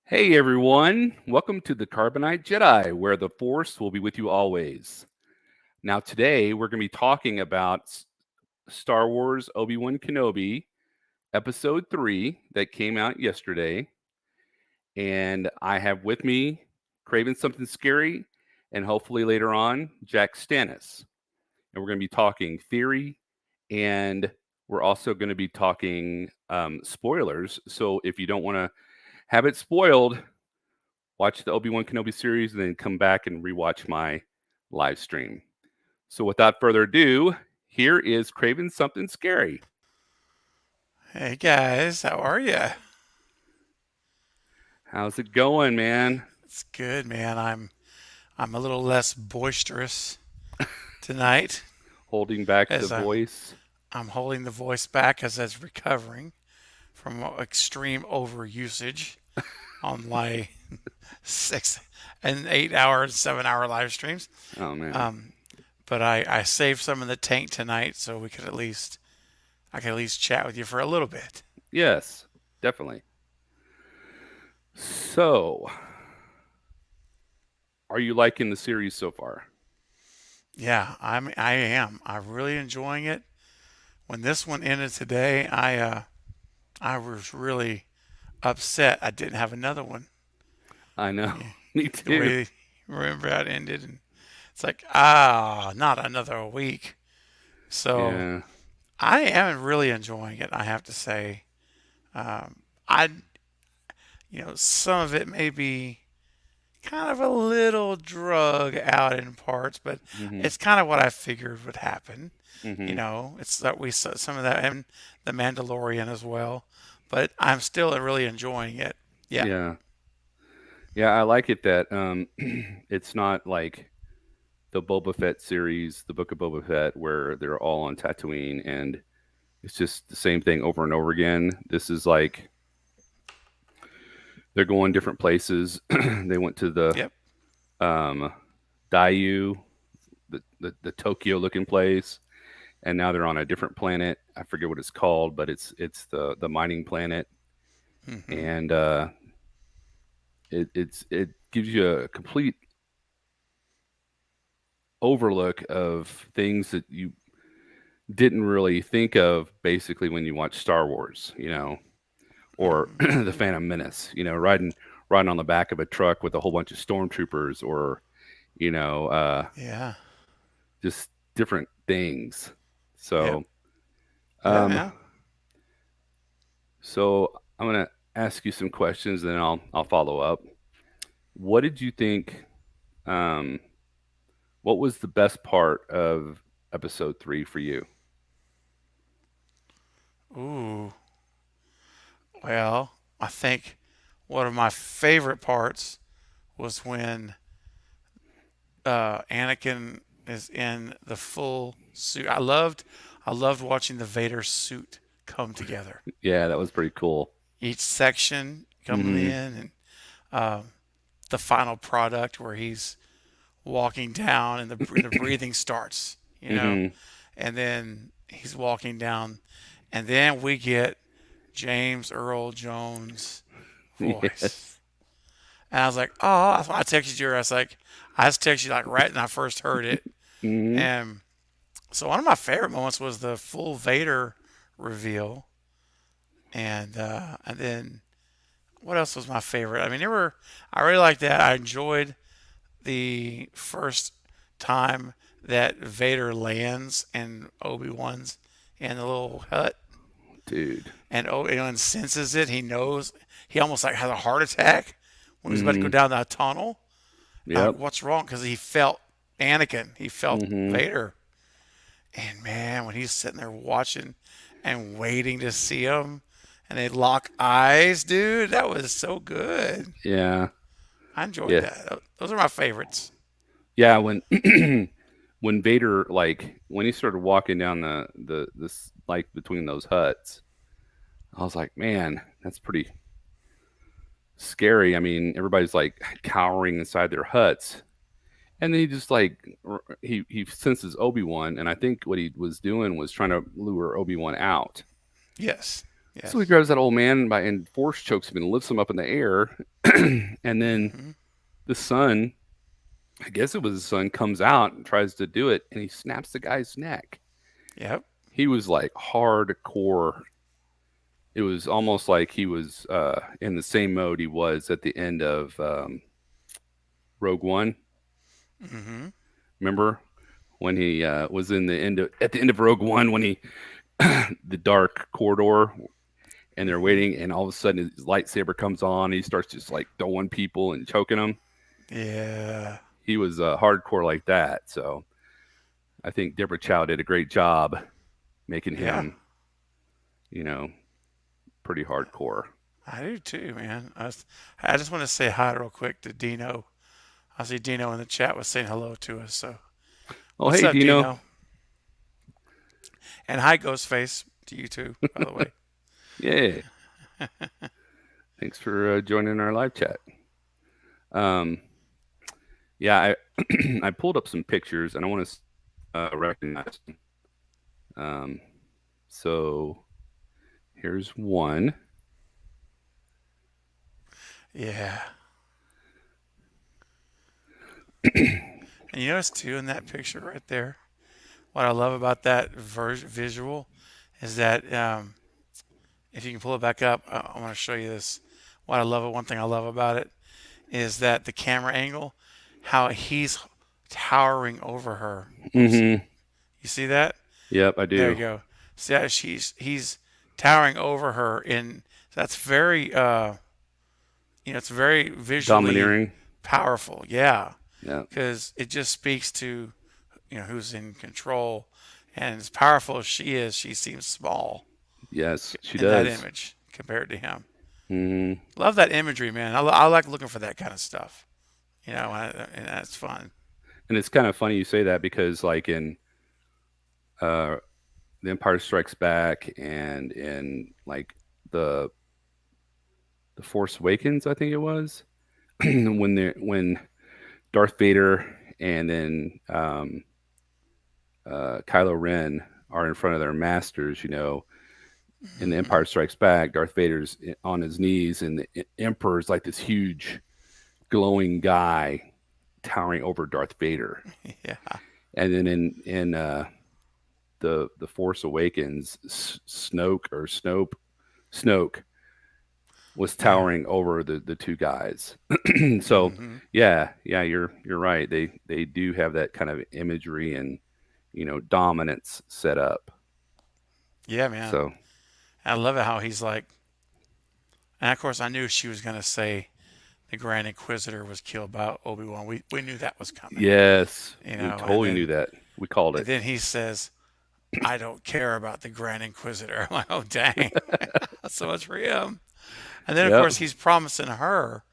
Hey everyone, welcome to the Carbonite Jedi, where the Force will be with you always. Now, today we're going to be talking about Star Wars Obi-Wan Kenobi, Episode 3, that came out yesterday. And I have with me Craven Something Scary, and hopefully later on, Jack Stanis. And we're going to be talking theory, and we're also going to be talking spoilers. So if you don't want to have it spoiled, watch the Obi-Wan Kenobi series, and then come back and rewatch my live stream. So without further ado, here is Craven Something Scary. Hey guys, how are you? How's it going, man? It's good, man. I'm a little less boisterous tonight Holding back the as voice. I'm holding the voice back as I was recovering from extreme overusage on my 6 and 8 hour, 7 hour live streams. Oh man. Um, but I saved some in the tank tonight so I could at least chat with you for a little bit. Yes, definitely. So, are you liking the series so far? Yeah, I am. I'm really enjoying it. When this one ended today, I was really upset I didn't have another one. I know. Yeah, Me the too. way remember how it ended, and it's like not another week. So Yeah. I am really enjoying it. I have to say, I some of it may be kind of a little drug out in parts, but Mhm. it's kind of what I figured would happen. Mhm. It's that we saw some of that in the Mandalorian as well, but I'm still really enjoying it. Yeah. Yeah. Yeah, I like it that it's not like the Boba Fett series, the Book of Boba Fett, where they're all on Tatooine and it's just the same thing over and over again. This is like they're going different places. They went to the Yep. um, Dayu, the Tokyo looking place, and now they're on a different planet. I forget what it's called, but it's the mining planet, Hmm. and it gives you a complete overlook of things that you didn't really think of basically when you watch Star Wars, or Hmm. the Phantom Menace, riding on the back of a truck with a whole bunch of stormtroopers, or you know, Yeah. just different things. Yep. So, Yeah, um, man. so I'm gonna ask you some questions, and then I'll follow up. What did you think? Um, what was the best part of Episode 3 for you? Ooh. Well, I think one of my favorite parts was when Anakin is in the full suit. I loved watching the Vader suit come together. Yeah, that was pretty cool. Each section coming Hmm. in, and the final product where he's walking down and the breathing starts, Hmm. and then he's walking down, and then we get James Earl Jones' voice. Yes. And I was like, oh, that's why I texted you. I just texted you like right when I first heard it. Hmm. And so one of my favorite moments was the full Vader reveal. And then what else was my favorite? I mean, I really liked that. I enjoyed the first time that Vader lands and Obi-Wan's in the little hut, Dude. and Obi-Wan senses it. He knows. He almost like has a heart attack when he's about to go Hmm. down that tunnel. Yep. What's wrong? Because he felt Anakin. He felt Hmm. Vader. And man, when he's sitting there watching and waiting to see him, and they lock eyes, dude, that was so good. Yeah. I enjoyed Yeah. that. Those are my favorites. Yeah. When when Vader, like when he started walking down the this like between those huts, I was like, man, that's pretty scary. I mean, everybody's like cowering inside their huts, and then he just like he senses Obi-Wan, and I think what he was doing was trying to lure Obi-Wan out. Yes. So he Yes. grabs that old man and force chokes him and lifts him up in the air. And then Mm-hmm. the son, I guess it was his son, comes out and tries to do it, and he snaps the guy's neck. Yep. He was like hardcore. It was almost like he was in the same mode he was at the end of Rogue One. Mm-hmm. Remember when he was in the end at the end of Rogue One when he the dark corridor and they're Mm-hmm. waiting, and all of a sudden his lightsaber comes on. And he starts just like throwing people and choking them. Yeah. He was hardcore like that. So I think Deborah Chow did a great job making Yeah. him, you know, pretty hardcore. I do too, man. I just want to say hi real quick to Dino. I see Dino in the chat was saying hello to us. So Oh, what's hey, up, Dino. Dino? And hi, Ghostface, to you too, by the way. Yeah. Thanks for joining our live chat. Um, yeah, I pulled up some pictures and I want to recognize them. So here's one. Yeah. And you notice too in that picture right there, what I love about that visual is that if you can pull it back up, I want to show you this. What I love, one thing I love about it is that the camera angle, how he's towering over her. Oops, Mm-hmm. you see that? Yep, I There you do. go. See how he's towering over her, and that's very it's very visually Domineering. powerful. Yeah, Yeah. because it just speaks to who's in control, and as powerful as she is, she seems small Yes, she in that does. image compared to him. Mm-hmm. Love that imagery, man. I like looking for that kind of stuff. And that's fun. And it's kind of funny you say that because, like in uh, The Empire Strikes Back and in like the the Force Awakens, I think it was when Darth Vader and then Kylo Ren are in front of their masters, in The Hmm. Empire Strikes Back, Darth Vader's on his knees, and the Emperor's like this huge, glowing guy towering over Darth Vader. Yeah, And then in the Force Awakens, Snoke was yeah. towering over the two guys. So Hmm. yeah, you're right. They do have that kind of imagery and dominance set up. Yeah, man. So I love it how he's like, and of course I knew she was gonna say the Grand Inquisitor was killed by Obi-Wan. We knew that was coming, yes, you we know. totally knew that. We called And it. then he says, "I don't care about the Grand Inquisitor." I'm like, oh dang, so much for him. And then of Yep, course he's promising her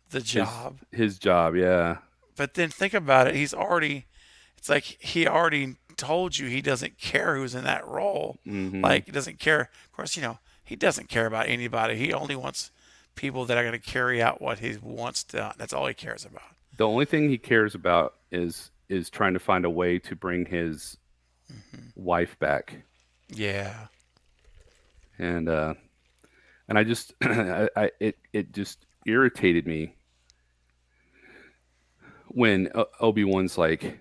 the his job. his job. Yeah. But then think about it. It's like he already told you he doesn't care who's in that role. Mm-hmm. Like, he doesn't care. Of course, he doesn't care about anybody. He only wants people that are going to carry out what he wants done. That's all he cares about. The only thing he cares about is trying to find a way to bring his Hmm. wife back. Yeah. And I just it just irritated me when Obi-Wan's like,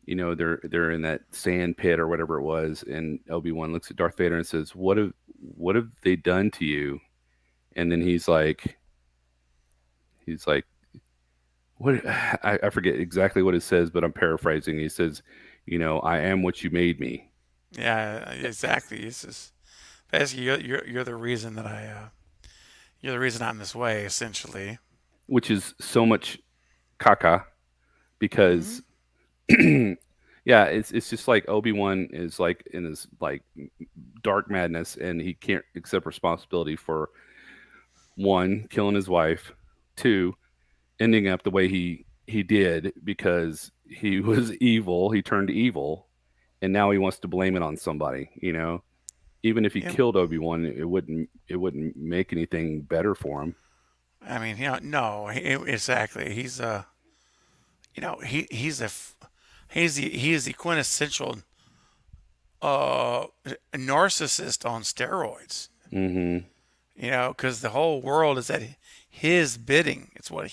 they're in that sand pit or whatever it was, and Obi-Wan looks at Darth Vader and says, "What have they done to you?" And then he's like, what I forget exactly what it says, but I'm paraphrasing. He says, "I am what you made me," Yeah, exactly. It's just basically you're the reason you're the reason I'm this way, essentially. which is so much caca Hmm. because yeah, it's just like Obi-Wan is like in his like dark madness, and he can't accept responsibility for one, killing his wife, two, ending up the way he did because he was evil, he turned evil, and now he wants to blame it on somebody. Even if he Yeah. killed Obi-Wan, it wouldn't make anything better for him. I mean, no, exactly. He's he is the quintessential uh, narcissist on steroids. Mm-hmm. Because the whole world is at his bidding. It's what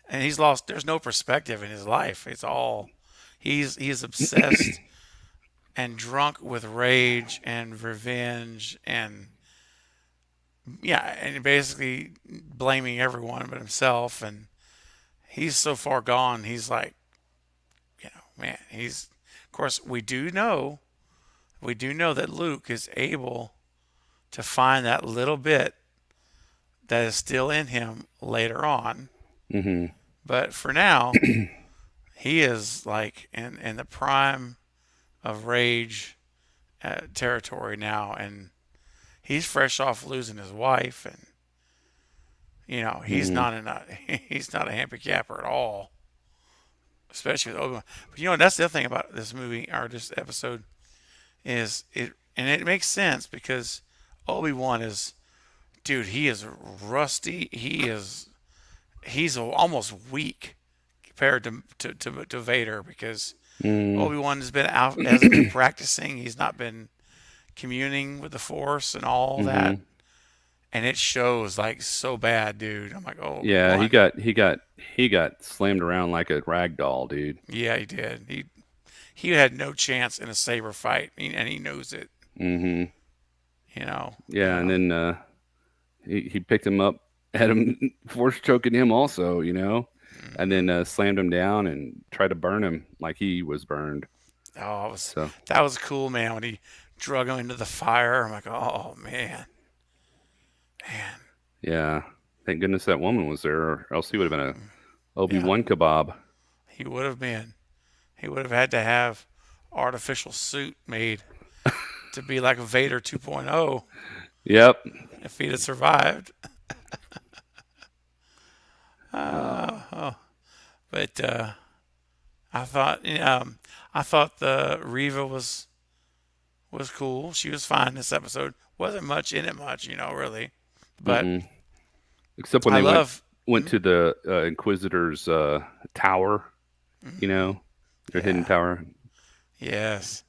and he's lost. There's no perspective in his life. It's all he's obsessed and drunk with rage and revenge and yeah, and basically blaming everyone but himself. And he's so far gone. He's like, man, he's. Of course, we do know that Luke is able to find that little bit that is still in him later on. Mm-hmm. But for now, he is like in the prime of rage territory now, and he's fresh off losing his wife, and he's Mm-hmm. not he's not a handicapper at all, especially with Obi-Wan. But that's the other thing about this movie or this episode is and it makes sense because Obi-Wan is, dude, he is rusty. He's almost weak compared to Vader because Mm-hmm. Obi-Wan hasn't been practicing. He's not been communing with the Force and all that, Mm-hmm. and it shows like so bad, dude. I'm like, oh, Yeah, he Obi-Wan. got slammed around like a rag doll, dude. Yeah, he did. He had no chance in a saber fight, and he knows it. Mm-hmm. You know. Yeah, and then he picked him up, had him force choking him also, and Mhm. then slammed him down and tried to burn him like he was burned. Oh, So that was cool, man. When he drug him into the fire, I'm like, oh man, man. yeah, thank goodness that woman was there, or else he would have been a Yeah, Obi-Wan kebab. he would have been. He would have had to have artificial suit made to be like a Vader 2.0 Yep. if he'd have survived. Uh, Oh, but I thought the Reva was cool. She was fine this episode. Wasn't much in it, really. But mm-mm. Except when I they went love. went Mhm. to the Inquisitor's tower, you know, their hidden Yeah. tower. Yes.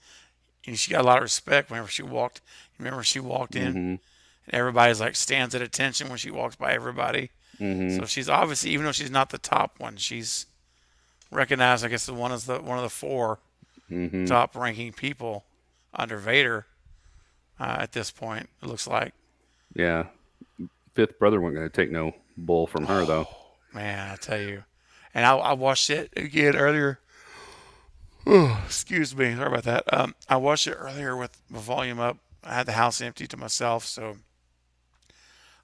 And she got a lot of respect whenever she walked. Remember, she walked in, Mm-hmm. and everybody's like stands at attention when she walks by everybody. Mm-hmm. So she's obviously, even though she's not the top one, she's recognized. I guess one of the four Mm-hmm. top ranking people under Vader at this point. It looks like. Yeah. Fifth brother wasn't going to take no bull from her though. Man, I tell you. And I watched it again earlier. Oh, excuse me. Sorry about that. I watched it earlier with the volume up. I had the house empty to myself, so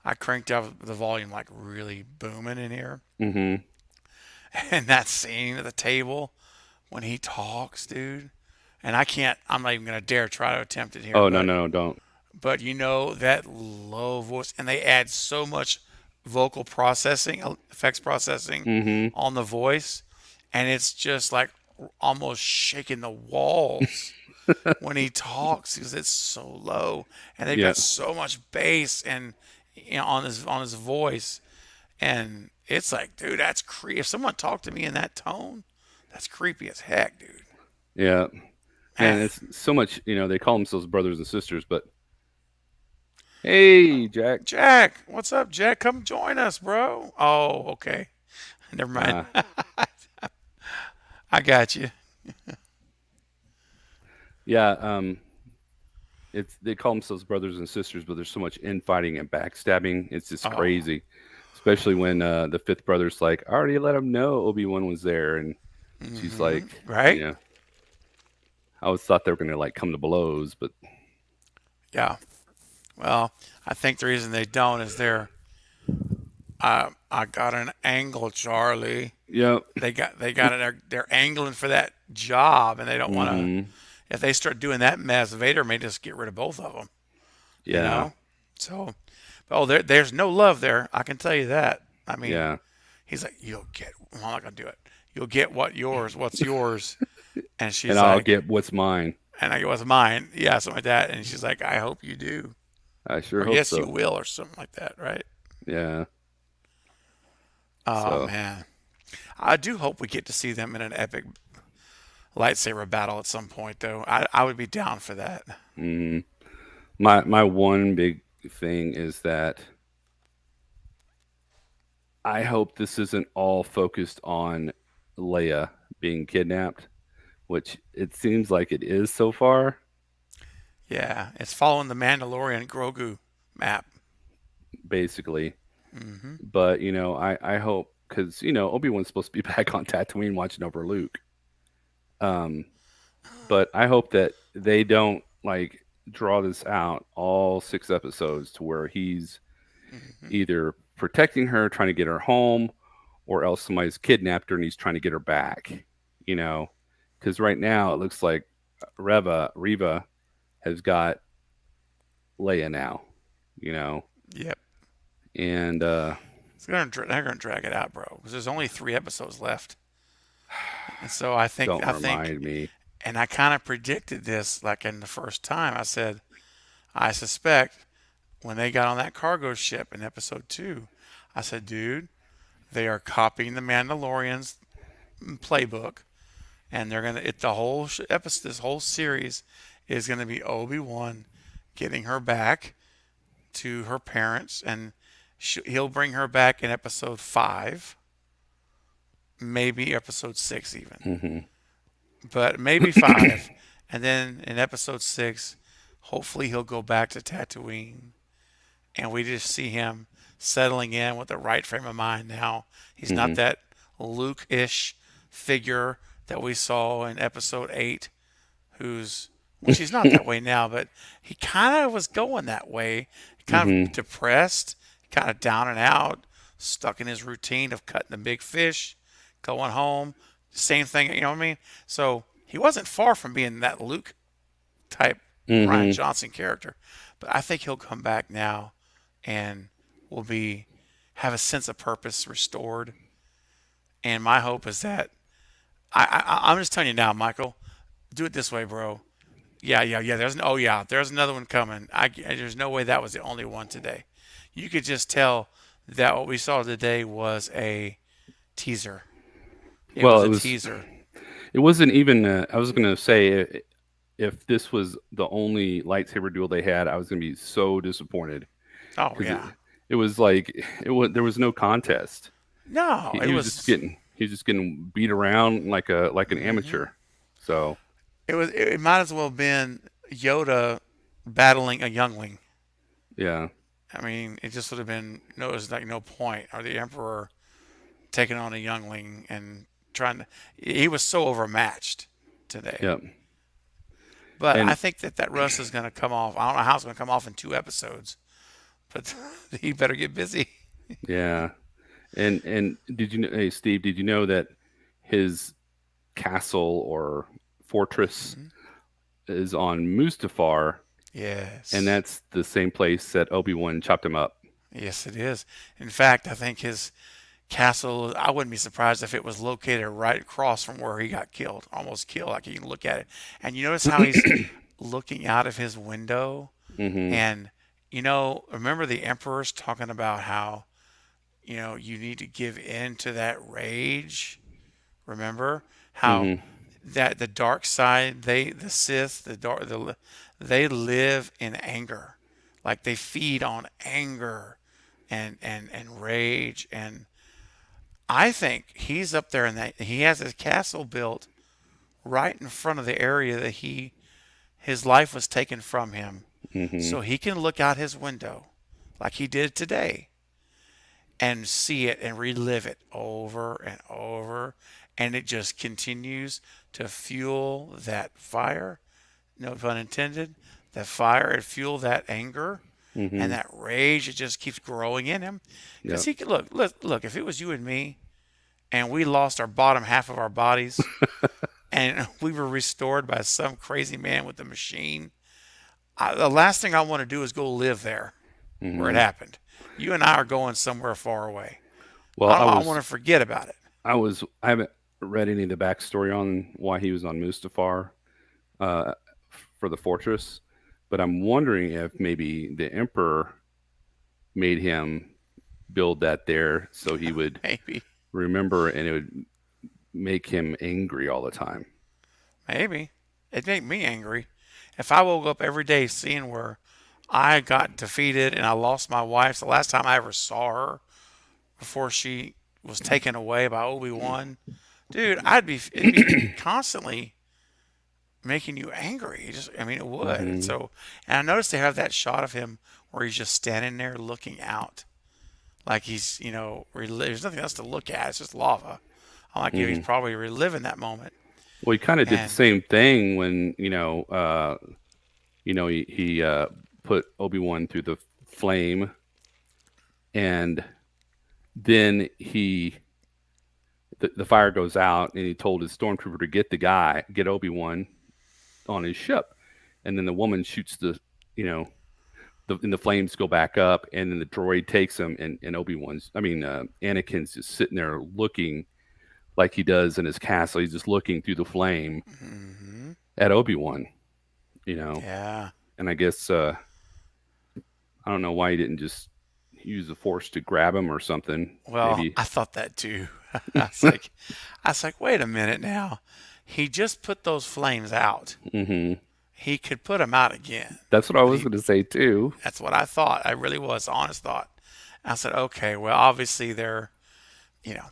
I cranked up the volume like really booming in here. Mm-hmm. And that scene at the table when he talks, dude. And I'm not even going to dare try to attempt it here, Oh no but no no don't. that low voice, and they add so much vocal processing, effects processing Mm-hmm. on the voice, and it's just like almost shaking the walls when he talks because it's so low, and they've Yeah. got so much bass and on his voice, and it's like, dude, that's creepy. If someone talked to me in that tone, that's creepy as heck, dude. Yeah. Man, Man, it's so much. They call themselves brothers and sisters, but hey, Jack. Jack, what's up, Jack? Come join us, bro. Oh, okay. Never mind. Uh, I got you. yeah. They call themselves brothers and sisters, but there's so much infighting and backstabbing. It's just Oh, crazy, especially when the fifth brother's like, "I already let him know Obi-Wan was there," and she's like, right? I always thought they were gonna like come to blows, but Yeah. Well, I think the reason they don't is I got an angle, Charlie. yep. They got it. They're angling for that job, and they don't want to. Mm-hmm. If they start doing that mess, Vader may just get rid of both of them. You Yeah. know. So, there's no love there. I can tell you that. I mean, Yeah. he's like, you'll get. I'm not gonna do it. You'll get what's yours. And And she's I'll like, get what's mine. and I go, what's mine? Yeah, something like that. And she's like, I hope you do, I sure or hope yes, you so. will, or something like that, right? Yeah. Oh So man, I do hope we get to see them in an epic lightsaber battle at some point, though. I would be down for that. mm, my one big thing is that I hope this isn't all focused on Leia being kidnapped, which it seems like it is so far, Yeah, it's following the Mandalorian Grogu map. basically. Hmm. But I hope because Obi-Wan's supposed to be back on Tatooine watching over Luke. Um, but I hope that they don't like draw this out all 6 episodes to where he's Hmm. either protecting her, trying to get her home, or else somebody's kidnapped her and he's trying to get her back. You know, because right now it looks like Reva has got Leia now. You know, Yep. and They're gonna drag it out, bro, because there's only 3 episodes left. And so I think don't remind me. and I kind of predicted this like in the first time. I said I suspect when they got on that cargo ship in episode 2, I said, dude, they are copying the Mandalorian's playbook, and they're gonna the whole episode, this whole series is gonna be Obi-Wan getting her back to her parents, and he'll bring her back in episode 5, maybe episode 6 even, Hmm. but maybe 5, and then in episode 6, hopefully he'll go back to Tatooine, and we just see him settling in with the right frame of mind now. He's not Hmm. that Luke-ish figure that we saw in episode 8, who's which he's not that way now, but he kind of was going that way, kind Hmm. of depressed, kind of down and out, stuck in his routine of cutting the big fish, going home, same thing, you know what I mean? So he wasn't far from being that Luke type Ryan Hmm. Johnson character, but I think he'll come back now and will be have a sense of purpose restored. And my hope is that I'm just telling you now, Michael, do it this way, bro. Yeah. There's another one coming. There's no way that was the only one today. You could just tell that what we saw today was a teaser. It Well, was it a was. teaser. It wasn't even. I was gonna say if this was the only lightsaber duel they had, I was gonna be so disappointed Oh because yeah. it was like it was there was no contest. No, it He was just was. getting beat around like an Hmm. amateur. So It might as well have been Yoda battling a youngling. yeah, I mean, it just would have been no. It was like no point. Or the Emperor taking on a youngling and trying to. He was so overmatched today. yeah, But I and think that rust is going to come off. I don't know how it's going to come off in 2 episodes, but he better get busy. yeah, and did you know, hey Steve, did you know that his castle or fortress Hmm. is on Mustafar, and Yes. that's the same place that Obi-Wan chopped him up. Yes, it is. In fact, I think his castle, I wouldn't be surprised if it was located right across from where he got killed, almost killed. Like you can look at it. And you notice how he's looking out of his window. Hmm. And, remember the emperor's talking about how, you need to give in to that rage. Remember how Hmm. that the dark side, the Sith, they live in anger. Like they feed on anger and rage. And I think he's up there in that he has his castle built right in front of the area that his life was taken from him. Hmm. So he can look out his window like he did today and see it and relive it over and over. And it just continues to fuel that fire, no pun intended, that fire and fuel that anger and Hmm. that rage. It just keeps growing in him. Because Yep. he could look, if it was you and me and we lost our bottom half of our bodies and we were restored by some crazy man with a machine, the last thing I want to do is go live there where it Hmm. happened. You and I are going somewhere far away. Well, I want to forget about it. I haven't read any of the backstory on why he was on Mustafar uh, for the fortress, but I'm wondering if maybe the Emperor made him build that there so he would Maybe, remember and it would make him angry all the time. maybe it'd make me angry if I woke up every day seeing where I got defeated and I lost my wife. The last time I ever saw her before she was taken away by Obi-Wan, dude, it'd be constantly making you angry. I mean, it would. And Hmm. so, and I noticed they have that shot of him where he's just standing there looking out, like he's, there's nothing else to look at. It's just lava. I'm like, he's Hmm. probably reliving that moment. Well, he kind of did the And same thing when he put Obi-Wan through the flame, and then the fire goes out, and he told his stormtrooper to get Obi-Wan on his ship, and then the woman shoots and the flames go back up, and then the droid takes him, and Anakin's just sitting there looking like he does in his castle. He's just looking through the flame hmm at Obi-Wan, you know. yeah, And I guess I don't know why he didn't just use the Force to grab him or something. well, Maybe. I thought that too. I was like, wait a minute now. He just put those flames out. Hmm. He could put them out again, That's what I but was going to say too. that's what I thought. I really was, honest thought. I said, okay, well, obviously you know,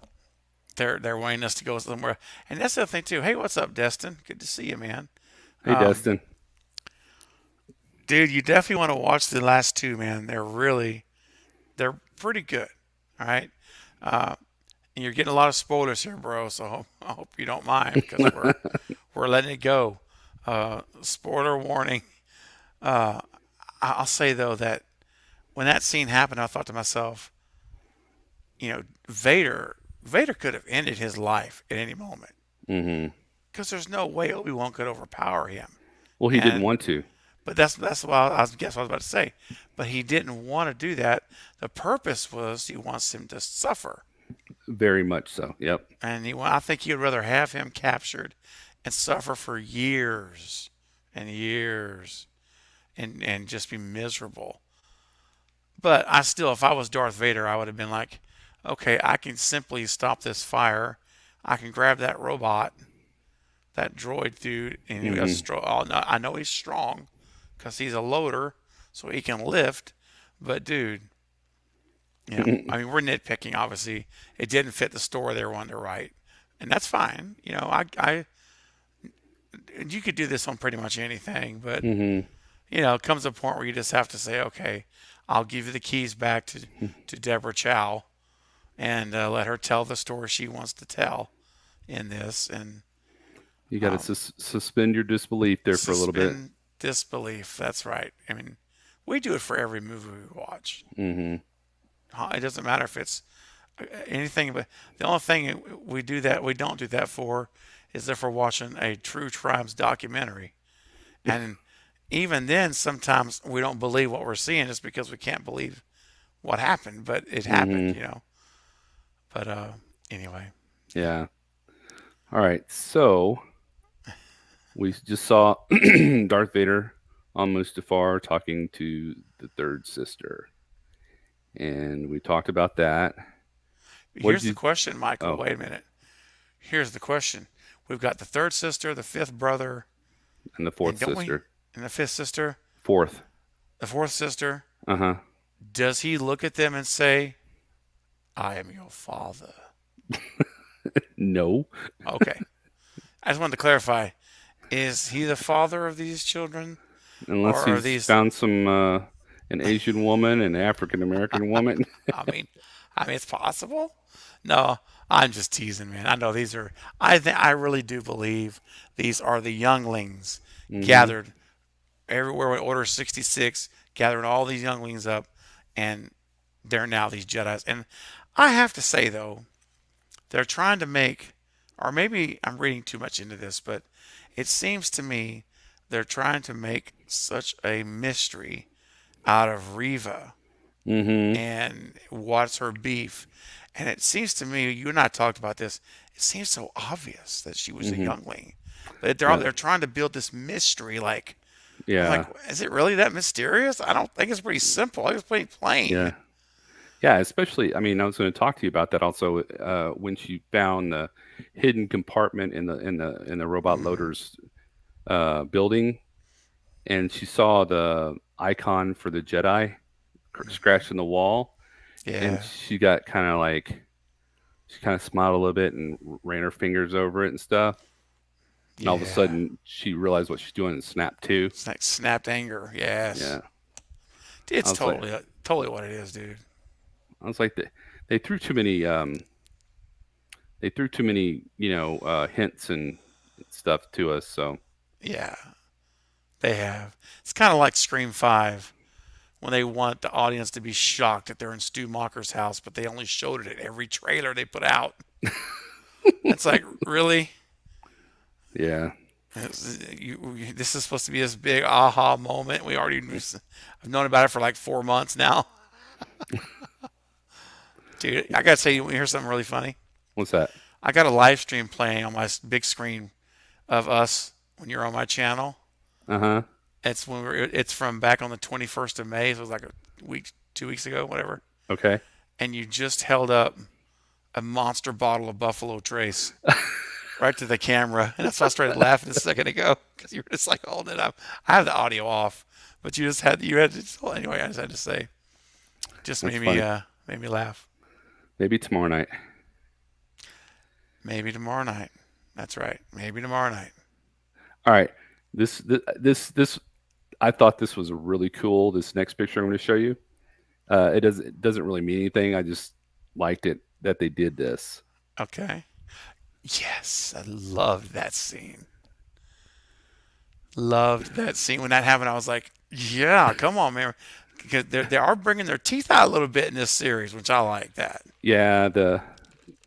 they're wanting us to go somewhere. And that's the other thing too. Hey, what's up, Destin? Good to see you, man. Hey, Destin. Dude, you definitely want to watch the last two, man. They're pretty good. All right. And you're getting a lot of spoilers here, bro. So I hope you don't mind because we're letting it go. Spoiler warning. Uh, I'll say though that when that scene happened, I thought to myself, Vader could have ended his life at any moment Hmm. because there's no way Obi-Wan could overpower him. Well, he didn't And want to. but that's what I guess what I was about to say. But he didn't want to do that. The purpose was he wants him to suffer, Very much so. Yep. and I think he would rather have him captured and suffer for years and years and just be miserable. But if I was Darth Vader, I would have been like, okay, I can simply stop this fire. I can grab that robot, that droid dude, and Hmm. I know he's strong because he's a loader, so he can lift. But dude, I mean, we're nitpicking. Obviously, it didn't fit the story they wanted to write, and that's fine. You could do this on pretty much anything, but Hmm. it comes a point where you just have to say, okay, I'll give you the keys back to Deborah Chow and let her tell the story she wants to tell in this, and You got to um, suspend your disbelief there for a little bit. suspend disbelief. That's right. I mean, we do it for every movie we watch. Hmm. It doesn't matter if it's anything, but the only thing we don't do that for is if we're watching a true crimes documentary. And even then, sometimes we don't believe what we're seeing just because we can't believe what happened, but it Hmm. happened. But anyway, Yeah. All right. So we just saw Darth Vader on Mustafar talking to the third sister, and we talked about that. What did here's the you? question, Michael. Oh, Wait a minute. Here's the question. We've got the third sister, the fifth brother, and the and fourth don't we? sister. And the fifth sister, Fourth. the fourth sister. Uh huh. Does he look at them and say, "I am your father"? No, Okay. I just wanted to clarify. Is he the father of these children? Or unless are he's these, found some an Asian woman, an African American woman. I mean, it's possible. No, I'm just teasing, man. I know these are, I really do believe these are the younglings Hmm. gathered everywhere with Order 66, gathering all these younglings up, and they're now these Jedi's. And I have to say, though, they're trying to make, or maybe I'm reading too much into this, but it seems to me they're trying to make such a mystery out of Riva Hmm. and what's her beef. And it seems to me, you and I talked about this. It seems so obvious that she was a Hmm. youngling, but Yeah. they're trying to build this mystery. Like, I'm like, Yeah. is it really that mysterious? I don't think it's pretty simple. I think it's pretty Yeah. plain. Yeah, especially, I mean, I was going to talk to you about that also. When she found the hidden compartment in the robot Hmm loader's building, and she saw the icon for the Jedi Hmm. scratched in the wall, and Yeah. she kind of smiled a little bit and ran her fingers over it and stuff. And all of a Yeah. sudden, she realized what she's doing and snapped too. It's like snapped anger. Yes. Yeah, I It's was like, totally what it is, dude. I was like, they threw too many, hints and stuff to us. So Yeah, they have. It's kind of like Scream 5 when they want the audience to be shocked that they're in Stu Macher's house, but they only showed it in every trailer they put out. It's like, really? yeah, This is supposed to be this big aha moment. I've known about it for like 4 months now. Dude, I gotta say, you want to hear something really funny? what's that? I got a live stream playing on my big screen of us when you're on my channel. Uh huh. It's from back on the 21st of May. So it was like a week, 2 weeks ago, whatever. Okay. And you just held up a monster bottle of Buffalo Trace right to the camera, and that's why I started laughing a second ago because you were just like holding it up. I have the audio off, but you had to, anyway. I just had to say, just That's funny. made me laugh. Maybe tomorrow night. Maybe tomorrow night. That's right. Maybe tomorrow night. All right. This. I thought this was really cool. This next picture I'm going to show you. It doesn't really mean anything. I just liked it that they did this. Okay. Yes, I loved that scene. Loved that scene when that happened. I was like, yeah, come on, man. Because they are bringing their teeth out a little bit in this series, which I like that. Yeah, the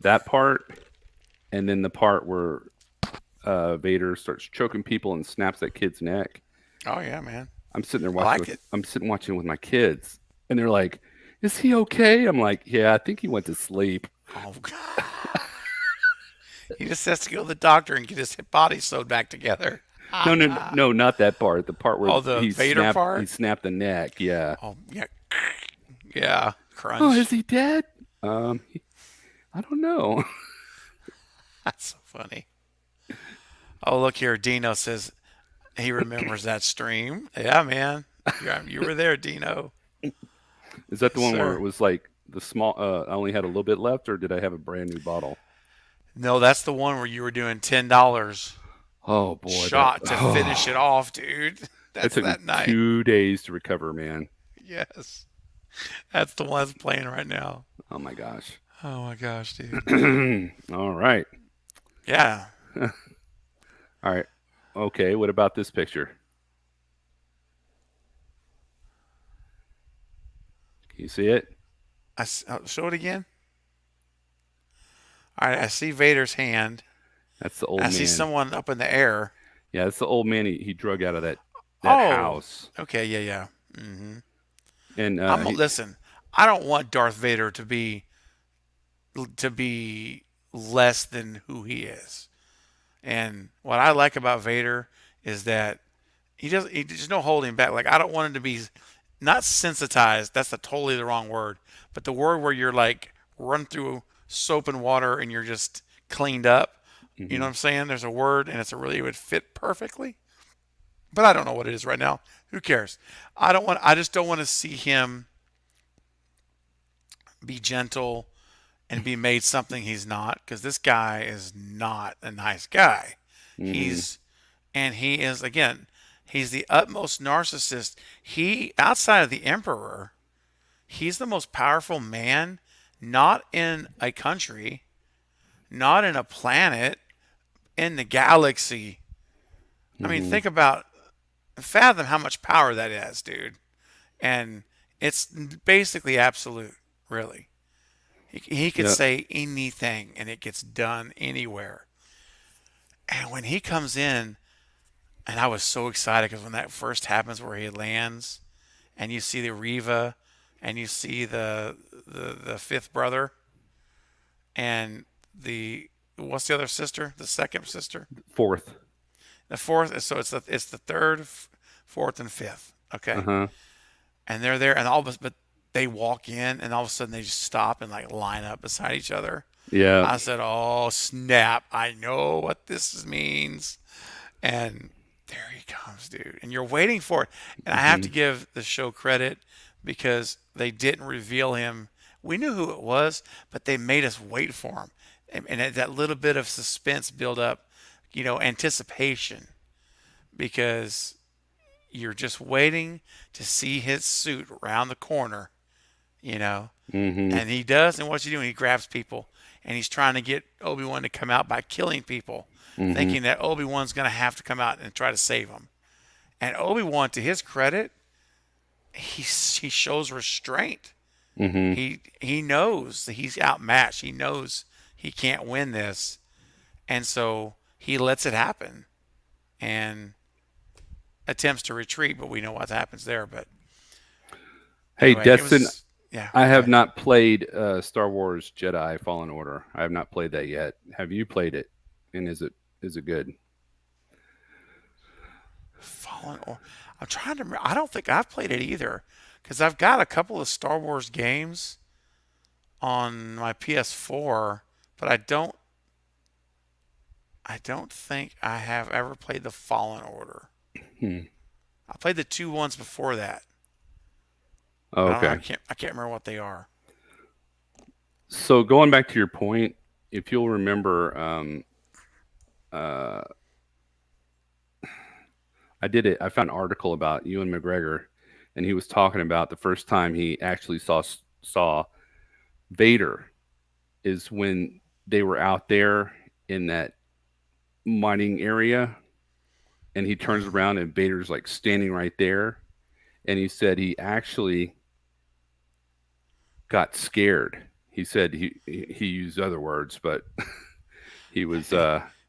that part, and then the part where Vader starts choking people and snaps that kid's neck. Oh yeah, man. I'm sitting there I watching like with it. I'm sitting watching with my kids, and they're like, "Is he okay?" I'm like, "Yeah, I think he went to sleep." Oh God. He just has to go to the doctor and get his body sewed back together. No, no, no, not that part. The part where Oh, the Vader he part. snapped the neck. Yeah. Oh yeah, yeah. Oh, is Crunch. he dead? I don't know. That's so funny. Oh look here, Dino says he remembers that stream. Yeah, man. You were there, Dino. Is that the Yes, one where it sir. was like the small? I only had a little bit left, or did I have a brand new bottle? No, that's the one where you were doing $10 Oh boy, that shot to finish it off, dude. that That's took me that night. 2 days to recover, man. Yes. That's the one that's playing right now. Oh my gosh. Oh my gosh, dude. All right. Yeah. All right. Okay. What about this picture? Can you see it? I'll show it again. All right, I see Vader's hand. That's the old I see man. someone up in the air. Yeah, that's the old man he drug out of that Oh, house. okay, yeah, yeah. Hmm. And Listen. I don't want Darth Vader to be less than who he is. And what I like about Vader is that there's no holding back. Like I don't want him to be not sensitized. That's totally the wrong word. But the word where you're like run through soap and water and you're just cleaned up. You know mhm. what I'm saying? There's a word and it would fit perfectly. But I don't know what it is right now. Who cares? I just don't want to see him be gentle and be made something he's not, because this guy is not a nice guy. Mhm. He's and he is, again, he's the utmost narcissist. He, outside of the emperor, he's the most powerful man, not in a country, not in a planet, in the galaxy. I mean, Mhm. fathom how much power that is, dude. And it's basically absolute, really. He could Yeah. say anything and it gets done anywhere. And when he comes in, and I was so excited because when that first happens, where he lands, and you see the Riva, and you see the fifth brother, and the what's the other sister? The second sister, Fourth. the fourth. So it's the third, fourth, and fifth. Uh Okay, huh. and they're there, and all of us, but they walk in, and all of a sudden they just stop and like line up beside each other. Yeah. I said, "Oh snap! I know what this means." And There he comes, dude. And you're waiting for it. And I have Hmm. to give the show credit because they didn't reveal him. We knew who it was, but they made us wait for him. And that little bit of suspense build up, anticipation because you're just waiting to see his suit around the corner, you know. Hmm. And he does, and what's he doing? He grabs people, and he's trying to get Obi-Wan to come out by killing people, Hmm. thinking that Obi-Wan's going to have to come out and try to save him. And Obi-Wan, to his credit, he shows restraint. Hmm. He knows that he's outmatched. He knows he can't win this, and so he lets it happen and attempts to retreat. But we know what happens there. But Hey, anyway, it Destin, was yeah. I Go have ahead. not played Star Wars Jedi Fallen Order. I have not played that yet. Have you played it? And is it good? Fallen or I'm trying to remember. I don't think I've played it either because I've got a couple of Star Wars games on my PS4, but I don't think I have ever played the Fallen Order. Hmm. I played the two ones before that, Oh, but I don't know. I okay. can't. I can't remember what they are. So going back to your point, if you'll remember, uh, I did it. I found an article about Ewan McGregor, and he was talking about the first time he actually saw Vader is when they were out there in that mining area, and he turns Hmm. around and Vader's like standing right there, and he said he actually got scared. He said he used other words, but he was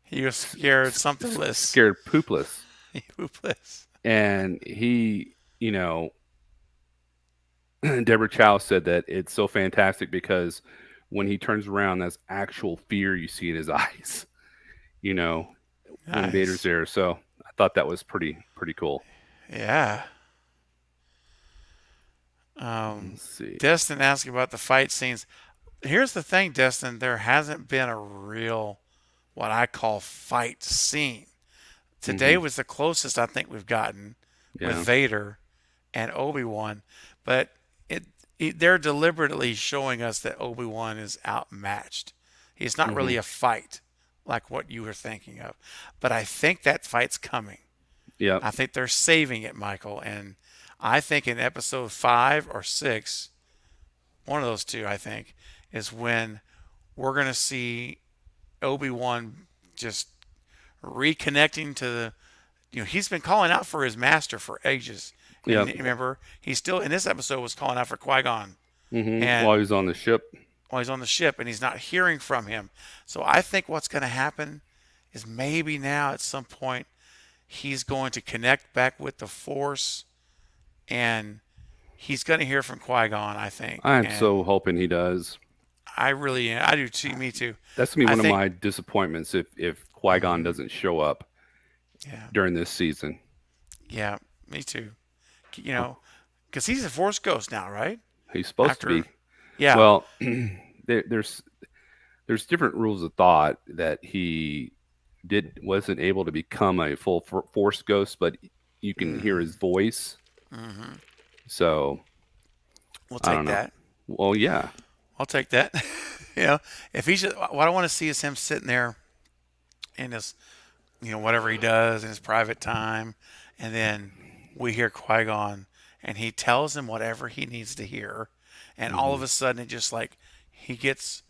He was scared something-less. scared poopless, Hoopless. and he, Deborah Chow said that it's so fantastic because when he turns around, that's actual fear you see in his eyes. You know, when Vader's Nice. there. So I thought that was pretty cool. Yeah. Let's see. Destin asked about the fight scenes. Here's the thing, Destin. There hasn't been a real, what I call, fight scene. Today Hmm. was the closest I think we've gotten with Yeah. Vader and Obi-Wan, but they're deliberately showing us that Obi-Wan is outmatched. He's not Hmm. really a fight like what you were thinking of, but I think that fight's coming. Yep. I think they're saving it, Michael, and I think in episode 5 or 6, one of those two, I think, is when we're going to see Obi-Wan just reconnecting to the he's been calling out for his master for ages. And Yep. remember, he still in this episode was calling out for Qui-Gon While and he's on the ship. while he's on the ship and he's not hearing from him. So I think what's going to happen is maybe now at some point he's going to connect back with the Force and he's going to hear from Qui-Gon, I think. I'm so And hoping he does. I do too, me too. That's gonna be I one of think, my disappointments if Qui Gon doesn't show up yeah, during this season. yeah, me too. You know, because he's a Force ghost now, right? He's supposed to After, be. yeah, Well, there's different rules of thought that he wasn't able to become a full Force ghost, but you can hear his voice. hmm So we'll I take don't know. that. Well, yeah. I'll take that. If he's just, what I want to see is him sitting there in his, whatever he does in his private time, and then we hear Qui Gon, and he tells him whatever he needs to hear, and all Hmm. of a sudden it just like he gets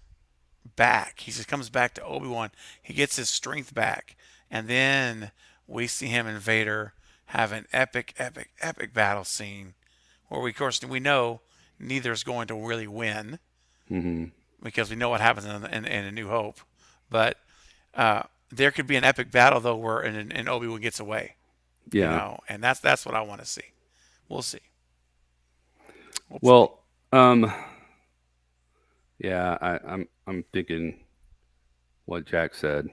back. He just comes back to Obi Wan. He gets his strength back, and then we see him and Vader have an epic, epic, epic battle scene where we, of course, we know neither is going to really win Hmm. because we know what happens in A New Hope. But there could be an epic battle though where and Obi Wan gets away, Yeah. and that's what I want to see. We'll see. Hopefully, Well, yeah. I'm thinking what Jack said.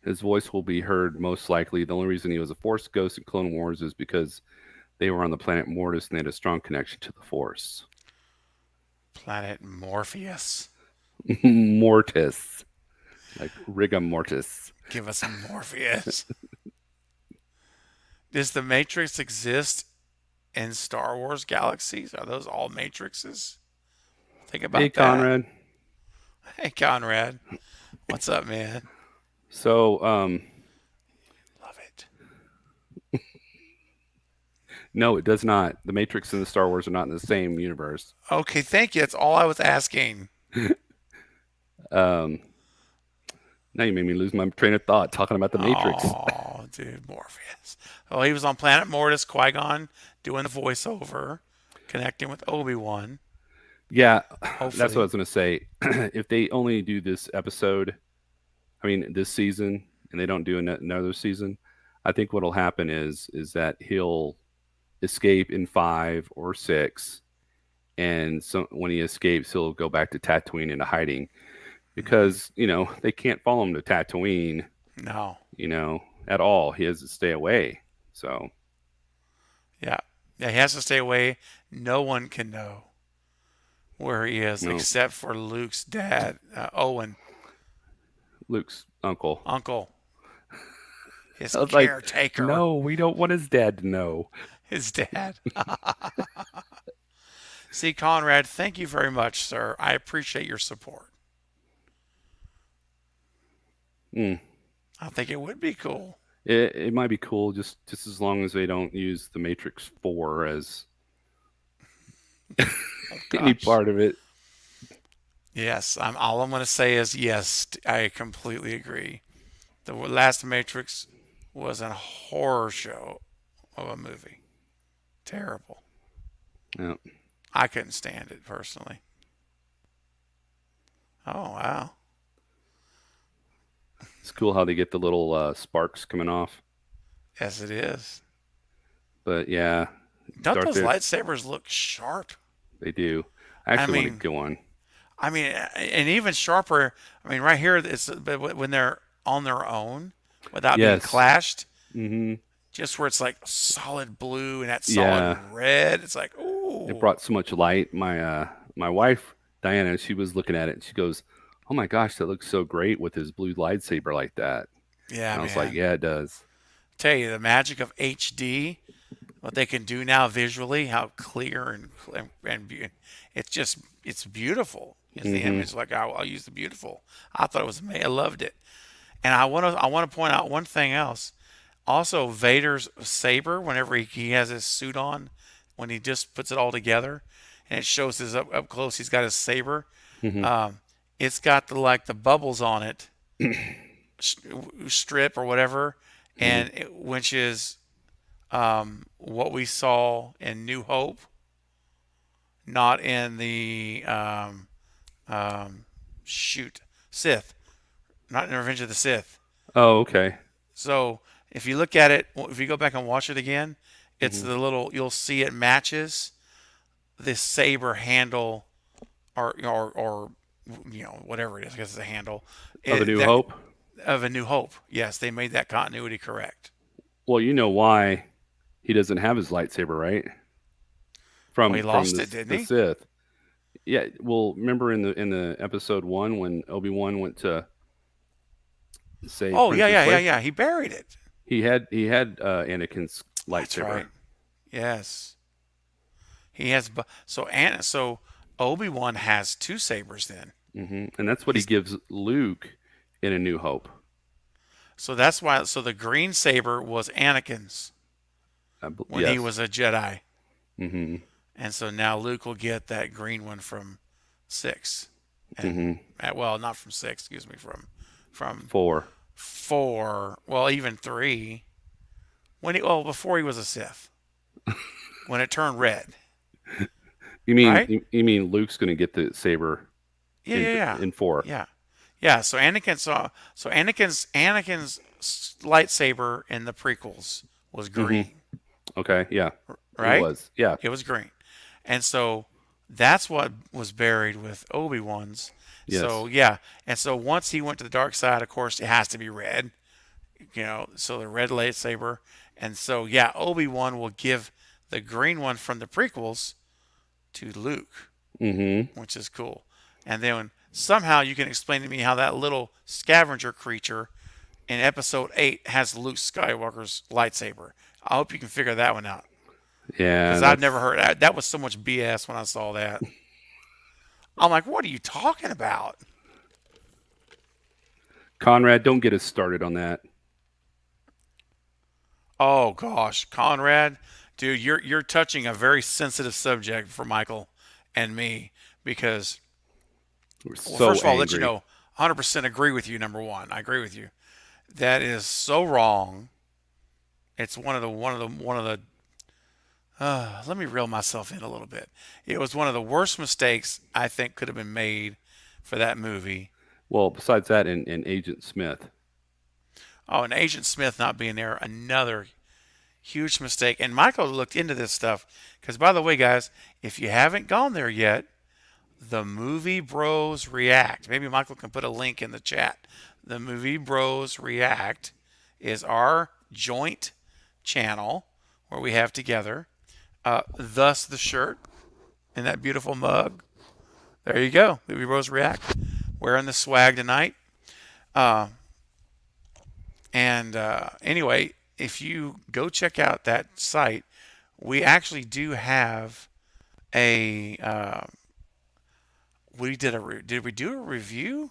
His voice will be heard most likely. The only reason he was a Force ghost in Clone Wars is because they were on the planet Mortis and they had a strong connection to the Force. Planet Morpheus, Mortis, like rigor mortis. give us a Morpheus. Does the Matrix exist in Star Wars galaxies? Are those all Matrixes? Think Hey, about that. Conrad. Hey, Conrad. What's up, man? So, Love it. no, it does not. The Matrix and the Star Wars are not in the same universe. Okay, thank you. That's all I was asking. Um, now you made me lose my train of thought talking about the Matrix. Oh, dude, Morpheus. Oh, he was on Planet Mortis, Qui-Gon, doing the voiceover, connecting with Obi-Wan, Yeah, that's what I hopefully. was going to say. If they only do this episode, I mean, this season, and they don't do another season, I think what'll happen is that he'll escape in 5 or 6, and so when he escapes, he'll go back to Tatooine into hiding Hmm. because they can't follow him to Tatooine, No. at all. He has to stay away. So Yeah. Yeah, he has to stay away. No one can know where he is no, except for Luke's dad, Owen, Luke's uncle. uncle, his I was like, caretaker, no, we don't want his dad to know. his dad. See, Conrad, thank you very much, sir. I appreciate your support. Mm. I think it would be cool. It might be cool just as long as they don't use the Matrix 4 as Oh, any gosh. part of it. Yes, all I'm going to say is yes, I completely agree. The last Matrix was a horror show of a movie. Terrible. Yeah. I couldn't stand it personally. Oh, wow. It's cool how they get the little sparks coming off. Yes, it is. But yeah, Don't Darth those Vader, lightsabers look sharp? they do. I I actually want to mean, get one. and even sharper. I mean, right here, it's but when they're on their own without being Yes. clashed, Mm-hmm. just where it's like solid blue and that solid Yeah. red. It's like, It ooh, brought so much light. My wife Diana, she was looking at it and she goes, "Oh my gosh, that looks so great with his blue lightsaber like that." yeah, And I was like, man. "Yeah, it does." Tell you the magic of HD, what they can do now visually, how clear it's just it's beautiful. Is the Mm-hmm. image like I'll use the beautiful. I thought it was amazing. I loved it. And I want to point out one thing else. Also, Vader's saber, whenever he has his suit on, when he just puts it all together, and it shows his up close, he's got his saber. Mm-hmm. Um, it's got the bubbles on it, strip or whatever, Mm-hmm. which is what we saw in New Hope, not in the shoot Sith, not in Revenge of the Sith. Oh, okay. So if you look at it, if you go back and watch it again, it's Mm-hmm. the little you'll see it matches this saber handle or whatever it is. I guess it's a handle Of A New that Hope. of A New Hope. Yes, they made that continuity correct. Well, you know why he doesn't have his lightsaber, right? Well, he From lost it, didn't the he? Sith. Yeah. Well, remember in the episode 1 when Obi-Wan went to save Oh yeah, Princess yeah, yeah, Leia? yeah. He buried it. He had Anakin's That's lightsaber. right. Yes, he has. So Obi Wan has two sabers. Then And that's what he he's gives Luke in A New Hope. so that's why. So the green saber was Anakin's when he Yes. was a Jedi, hmm and so now Luke will get that green one from six, and hmm well, not from six. Excuse me, from 4. four. Well, even three. Before he was a Sith, when it turned red, You mean right? you mean Luke's going to get the saber Yeah, yeah, yeah, in 4? yeah, yeah. So Anakin's lightsaber in the prequels was hmm green, Okay. Yeah. It right? was. Yeah. It was green, and so that's what was buried with Obi-Wan's. Yes. So yeah, and so once he went to the dark side, of course, it has to be red. So the red lightsaber, and so yeah, Obi-Wan will give the green one from the prequels to Luke, hmm which is cool. And then somehow you can explain to me how that little scavenger creature in episode 8 has Luke Skywalker's lightsaber. I hope you can figure that one out Yeah, because I've never heard that. That was so much BS when I saw that. I'm like, what are you talking about? Conrad, don't get us started on that. Oh gosh, Conrad, dude, you're touching a very sensitive subject for Michael and me because, We're well, so first of all, I'll let you angry. know, 100% agree with you. Number one, I agree with you. That is so wrong. It's one of the. Let me reel myself in a little bit. It was one of the worst mistakes I think could have been made for that movie. Well, besides that, and Agent Smith. Oh, and Agent Smith not being there, another huge mistake. And Michael looked into this stuff because, by the way, guys, if you haven't gone there yet, the Movie Bros React. Maybe Michael can put a link in the chat. The Movie Bros React is our joint channel where we have together. Thus the shirt and that beautiful mug. There you go. Movie Bros React. Wearing the swag tonight. And anyway, if you go check out that site, we actually do have a. Did we do a review?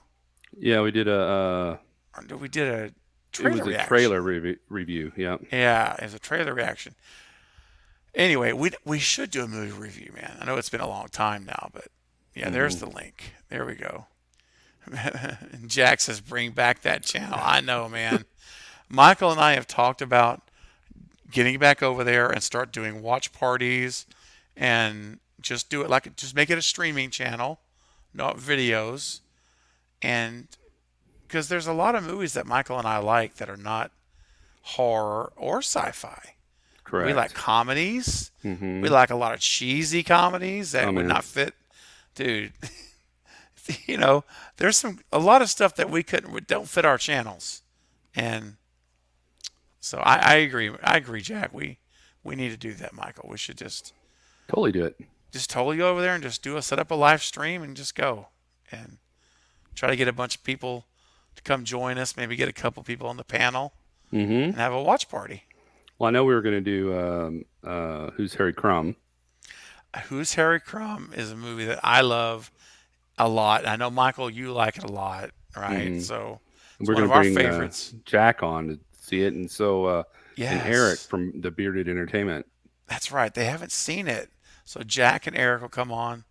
Yeah, we did Or did we did a it trailer was a trailer reaction? review. Yeah. Yeah, it was a trailer reaction. Anyway, we should do a movie review, man. I know it's been a long time now, but yeah, there's the link. There we go. Jack says, bring back that channel. I know, man. Michael and I have talked about getting back over there and start doing watch parties and just do it like just make it a streaming channel, not videos. And because there's a lot of movies that Michael and I like that are not horror or sci-fi. We like Correct. comedies. We Mm-hmm. like a lot of cheesy comedies Oh that would man. not fit, dude. You know, there's a lot of stuff that we couldn't don't fit our channels, and so I agree. I agree, Jack. We need to do that, Michael. We should Totally do it. just totally go over there and just set up a live stream and just go and try to get a bunch of people to come join us. Maybe get a couple people on the panel Mm-hmm. and have a watch party. Well, I know we were going to do Who's Harry Crumb. Who's Harry Crumb is a movie that I love a lot. I know Michael, you like it a lot, right? Mm-hmm. So it's We're one going of to our bring favorites. Jack on to see it, and Eric Yes, from the Bearded Entertainment. that's right. They haven't seen it, so Jack and Eric will come on.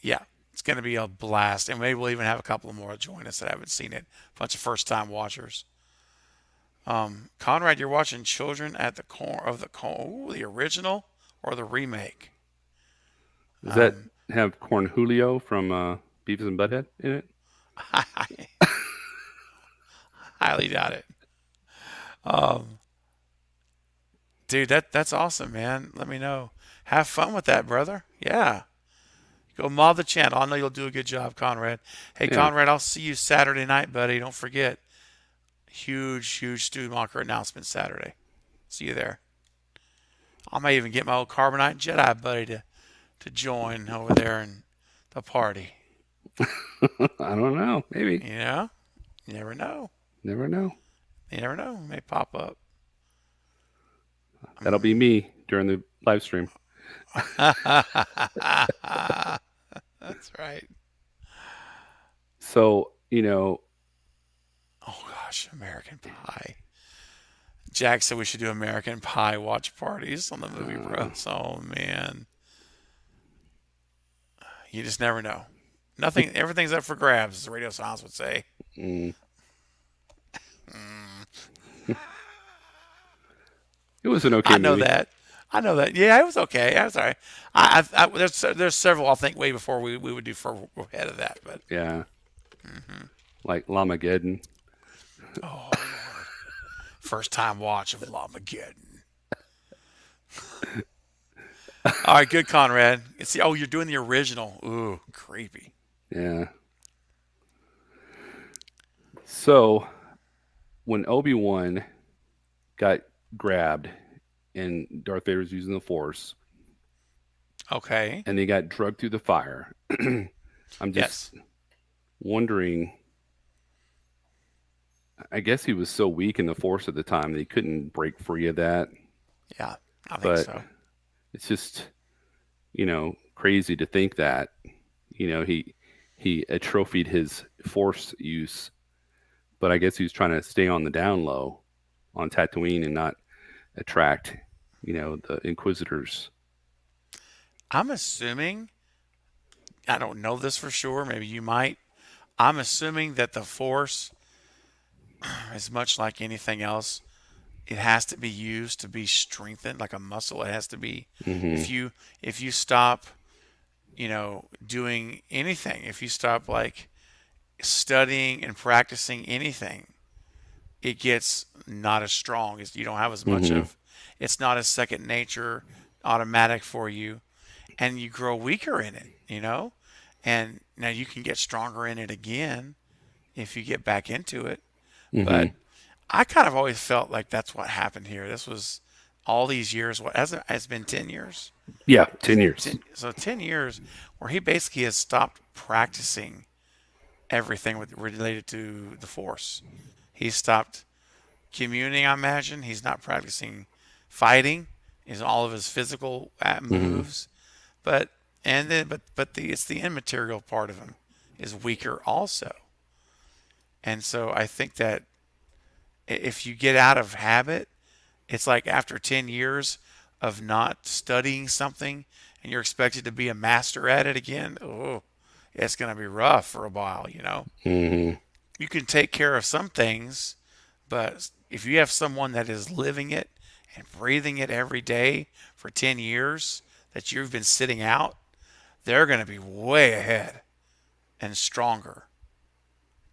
Yeah, it's going to be a blast, and maybe we'll even have a couple more join us that haven't seen it. A bunch of first-time watchers. Conrad, you're watching Children at the Corner of the Ooh, the original or the remake? Does that have Cornholio from Beavis and Butthead in it? I highly doubt it. Dude, that's awesome, man. Let me know. Have fun with that, brother. Yeah. Go mod the channel. I know you'll do a good job, Conrad. Hey, Yeah. Conrad, I'll see you Saturday night, buddy. Don't forget. Huge Stu Mocker announcement Saturday. See you there. I may even get my old Carbonite Jedi buddy to join over there in the party. I don't know. Maybe. You know? You never know. Never know. You never know. It may pop up. That'll be me during the live stream. That's right. So, Oh gosh, American Pie. Jack said we should do American Pie watch parties on the movie, bros. Oh man, you just never know. Nothing, everything's up for grabs, as Radio Silence would say. mm, it was an okay I know movie. that. I know that. Yeah, it was okay. I was all right. There's several I think way before we would do for ahead of that, but Yeah. Like Lamageddon. oh Lord, first time watch of Lamageddon. All right, good, Conrad. You're doing the original. Ooh, creepy. Yeah. So, when Obi-Wan got grabbed and Darth Vader was using the Force Okay. and they got drugged through the fire, I'm Yes. just wondering. I guess he was so weak in the Force at the time that he couldn't break free of that. Yeah, I think But so. it's just, crazy to think that, he atrophied his force use, but I guess he was trying to stay on the down low on Tatooine and not attract, the Inquisitors. I'm assuming, I don't know this for sure, maybe you might. I'm assuming that the Force is much like anything else. It has to be used to be strengthened like a muscle. It has to be Hmm. if you stop, doing anything, if you stop like studying and practicing anything, it gets not as strong. You don't have as much Hmm. of it's not as second nature, automatic for you, and you grow weaker in it. And now you can get stronger in it again if you get back into it. Hmm. But I kind of always felt like that's what happened here. This was all these years. What has been 10 years? Yeah, 10 years. So 10 years where he basically has stopped practicing everything related to the Force. He stopped communing. I imagine he's not practicing fighting. He's all of his physical Hmm. moves, but and then but it's the immaterial part of him is weaker also. And so I think that if you get out of habit, it's like after 10 years of not studying something and you're expected to be a master at it again, oh, it's going to be rough for a while. Hmm. You can take care of some things, but if you have someone that is living it and breathing it every day for 10 years that you've been sitting out, they're going to be way ahead and stronger.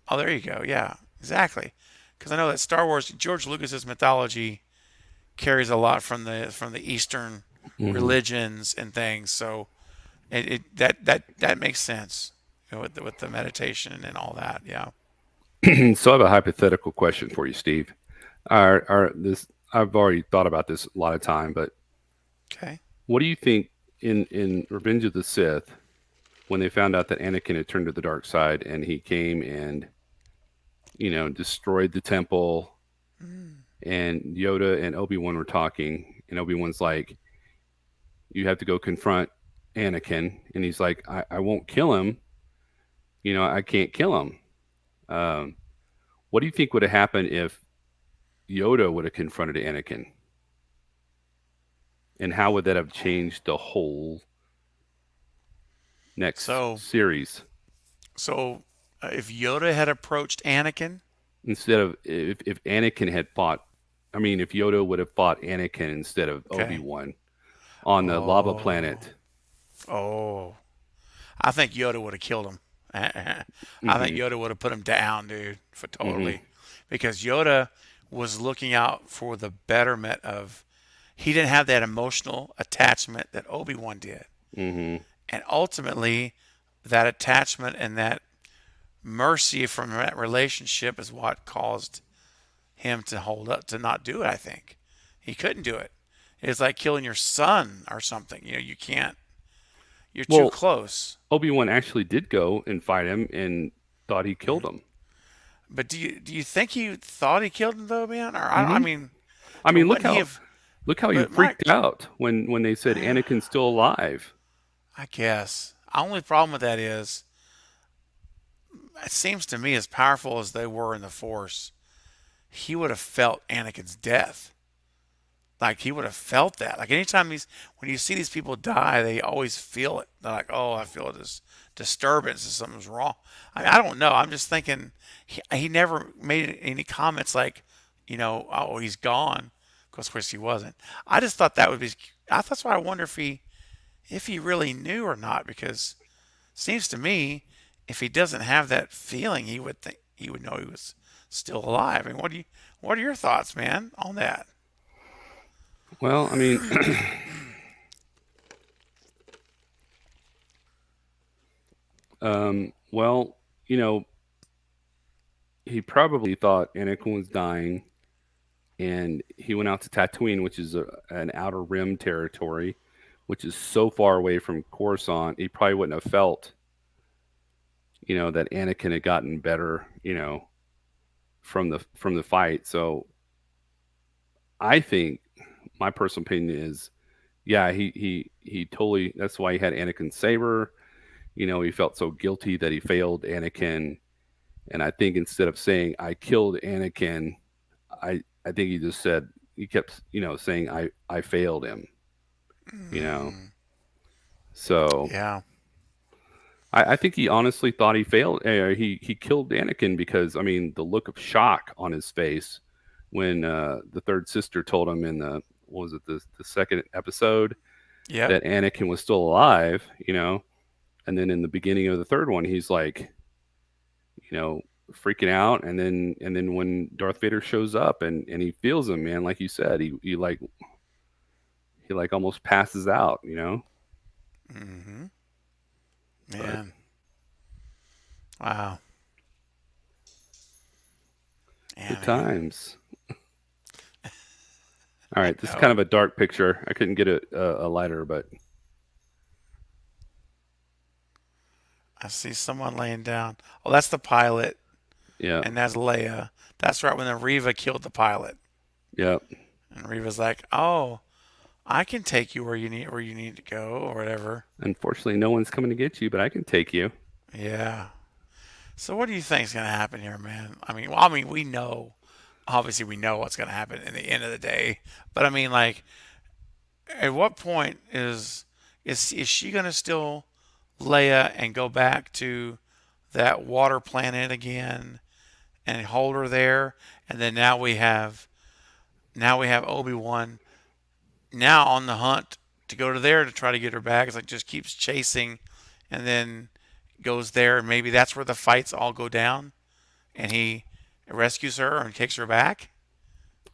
Oh, there you go. Yeah, exactly. Because I know that Star Wars, George Lucas's mythology carries a lot from the Eastern Hmm. religions and things. So that makes sense, with the meditation and all that. Yeah. So I have a hypothetical question for you, Steve. This I've already thought about this a lot of time, but Okay. what do you think in Revenge of the Sith when they found out that Anakin had turned to the dark side and he came and destroyed the temple, Mm. and Yoda and Obi-Wan were talking, and Obi-Wan's like, you have to go confront Anakin, and he's like, I won't kill him, I can't kill him. Um, what do you think would have happened if Yoda would have confronted Anakin, and how would that have changed the whole next So series? so if Yoda had approached Anakin, Instead of if Anakin had fought, I mean, if Yoda would have fought Anakin instead of okay. Obi-Wan on the lava Oh, planet. oh, I think Yoda would have killed him. I think Hmm. Yoda would have put him down, dude, for Hmm. totally, because Yoda was looking out for the betterment of. He didn't have that emotional attachment that Obi Wan did, Hmm. and ultimately, that attachment and that mercy from that relationship is what caused him to hold up to not do it. I think he couldn't do it. It's like killing your son or something. You can't. You're too Well, close. Obi-Wan actually did go and fight him and thought he killed him. But do you think he thought he killed him though, man? Or I Hmm. mean, I but mean, wouldn't he have? look how he But Mike, freaked out when they said Anakin's still alive. I guess only problem with that is it seems to me as powerful as they were in the Force, he would have felt Anakin's death. Like he would have felt that. Like anytime when you see these people die, they always feel it. They're like, oh, I feel this disturbance, and something's wrong. I don't know. I'm just thinking he never made any comments like, oh, he's gone. Of course, he wasn't. I just thought that would be. That's why I wonder if he really knew or not, because it seems to me if he doesn't have that feeling, he would think he would know he was still alive. I mean, what are your thoughts, man, on that? Well, I mean, well, you know, he probably thought Anakin was dying, and he went out to Tatooine, which is an outer rim territory, which is so far away from Coruscant. He probably wouldn't have felt, that Anakin had gotten better, from the fight. So I think my personal opinion is, yeah, he totally. That's why he had Anakin's saber. He felt so guilty that he failed Anakin, and I think instead of saying I killed Anakin, I think he just said he kept saying I failed him. You know, Mm, so yeah. I think he honestly thought he failed. He killed Anakin because I mean the look of shock on his face when the third sister told him in the what was it the second episode Yep. that Anakin was still alive. And then in the beginning of the third one, he's like, you know, freaking out, and then when Darth Vader shows up and he feels him, man, like you said, he almost passes out. Mm-hmm. But Man. Wow. Yeah, good man. times. All I right, this is kind know. of a dark picture. I couldn't get a lighter, but I see someone laying down. Oh, that's the pilot, yeah, and that's Leia. That's right when the Reva killed the pilot, yeah. and Reva's like, "Oh, I can take you where you need to go, or whatever." Unfortunately, no one's coming to get you, but I can take you. Yeah. So what do you think's gonna happen here, man? I mean, we know. Obviously, we know what's gonna happen in the end of the day. But I mean, like, at what point is she gonna still Leia and go back to that water planet again and hold her there? And then now we have Obi-Wan now on the hunt to go to there to try to get her back. It's like just keeps chasing, and then goes there, and maybe that's where the fights all go down, and he rescues her and takes her back.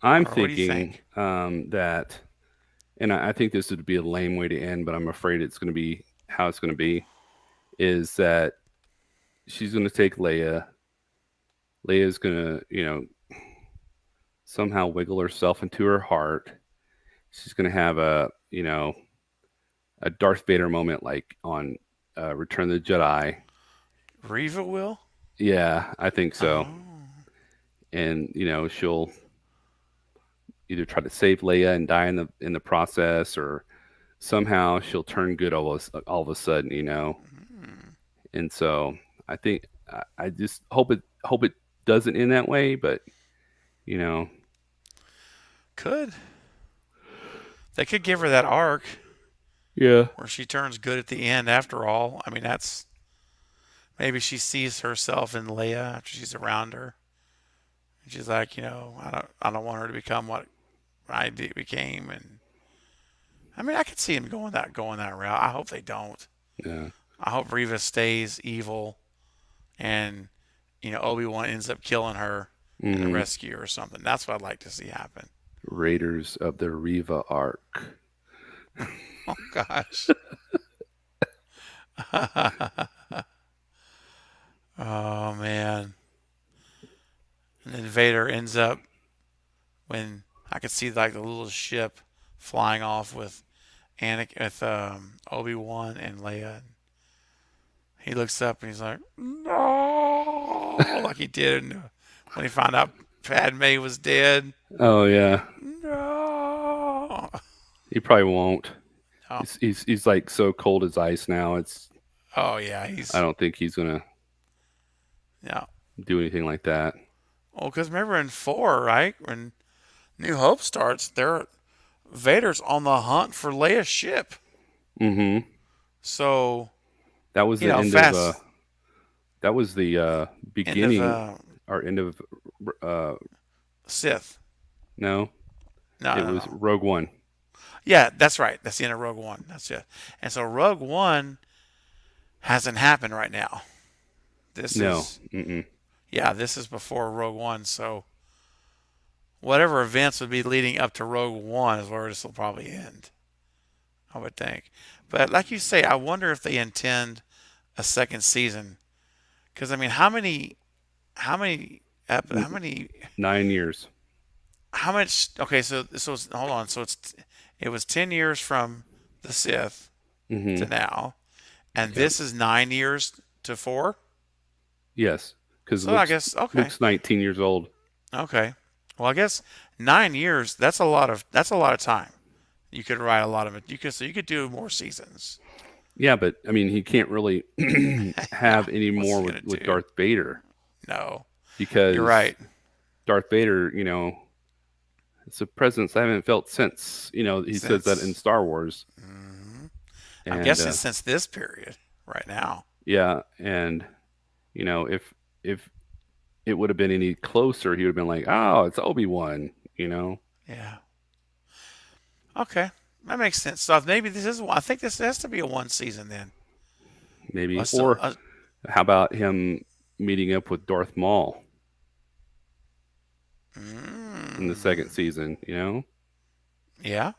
I'm Or what do you thinking think? that, and I think this would be a lame way to end, but I'm afraid it's going to be how it's going to be. Is that she's going to take Leia. Leia's going to, somehow wiggle herself into her heart. She's going to have a Darth Vader moment like on Return of the Jedi. Reva will? Yeah, I think so. Oh, And she'll either try to save Leia and die in the process, or somehow she'll turn good all of a sudden. hmm. And so I think I just hope it doesn't end that way, but you know, Could they could give her that arc yeah, where she turns good at the end? After all, I mean, that's maybe she sees herself in Leia after she's around her. And she's like, I don't want her to become what became, and I mean, I could see him going that route. I hope they don't. yeah. I hope Reva stays evil, and Obi-Wan ends up killing her in the Hmm. rescue or something. That's what I'd like to see happen. Raiders of the Riva arc. Oh gosh. Oh man. And then Vader ends up when I could see like the little ship flying off with Obi-Wan and Leia. He looks up and he's like, "No!" Like he did when he found out Padme was dead. Oh yeah, No. he probably won't. Oh, He's like so cold as ice now. oh yeah, I he's don't think he's gonna yeah. do anything like that. Well, because remember in 4, right, when New Hope starts, Vader's on the hunt for Leia's ship. Hmm. So That was the end of fast that was the end of beginning or end of uh Sith. no, No, it no, was no. Rogue One. Yeah, that's right. That's the end of Rogue One. That's it. And so Rogue One hasn't happened right now. This No. is Mm-mm. yeah, this is before Rogue One. So whatever events would be leading up to Rogue One is where this will probably end. I would think. But like you say, I wonder if they intend a second season. Because I mean, how many, how many, 9 years. how much? Okay, hold on. So it was 10 years from the Sith to Hmm. now, and Yep. this is 9 years to 4. Yes, because So I guess okay, Luke's 19 years old. okay. Well, I guess 9 years. That's a lot of time. You could write a lot of it. You could do more seasons. Yeah, but I mean, he can't really Yeah. have any What's more he with gonna with do? Darth Vader No. You're because right. Darth Vader, it's a presence I haven't felt since, he says that in Since Star Wars. I'm And guessing since this period, right now. yeah, and if it would have been any closer, he would have been like, "Oh, it's Obi-Wan," you know, Yeah. Okay. That makes sense. So maybe this is one. I think this has to be a one season then. maybe. Let's, Or how about him meeting up with Darth Maul in the second mm, season? yeah,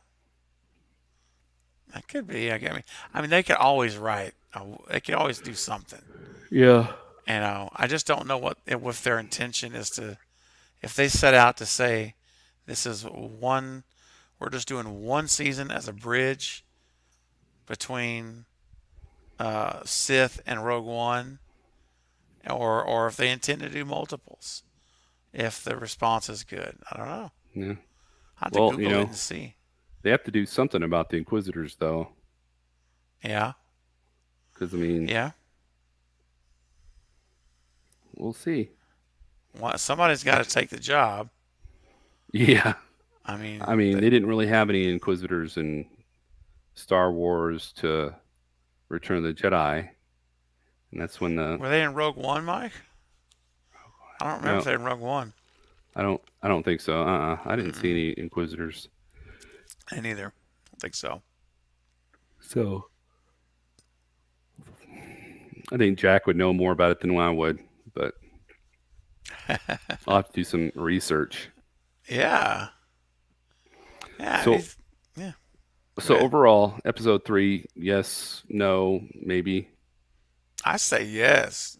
that could be. I mean, they could always write. They could always do something. Yeah. I just don't know what their intention is to. If they set out to say, this is one, we're just doing one season as a bridge between Sith and Rogue One, or if they intend to do multiples. If the response is good, I don't know. Yeah. I have to Well, Google it and see. they have to do something about the Inquisitors, though, Yeah, because I mean, yeah. we'll see. Well, somebody's got to take the job. Yeah. I mean, I mean, they didn't really have any Inquisitors in Star Wars to Return of the Jedi, and that's when the were they in Rogue One, Mike? I don't remember if no, they were in Rogue One. I don't think so. I didn't see Mm-mm. any Inquisitors. I neither. I don't think so. So I think Jack would know more about it than I would, but I'll have to do some research. Yeah, yeah. So Yeah. Go so ahead. overall, episode 3, yes, no, maybe. I say yes.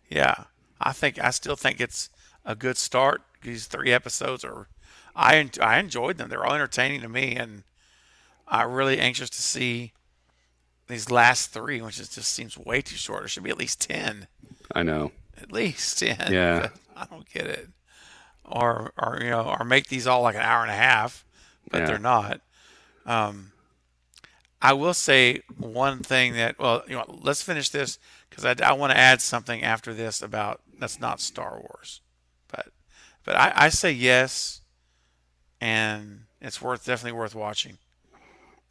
Yeah, I still think it's a good start. These three episodes are, I enjoyed them. They're all entertaining to me, and I'm really anxious to see these last three, which just seems way too short. There should be at least 10, I know. at least 10. Yeah. But I don't get it. Or make these all like an hour and a half, but Yeah. they're not. Um, I will say one thing that, well, let's finish this because I want to add something after this about that's not Star Wars, but I say yes, and it's definitely worth watching.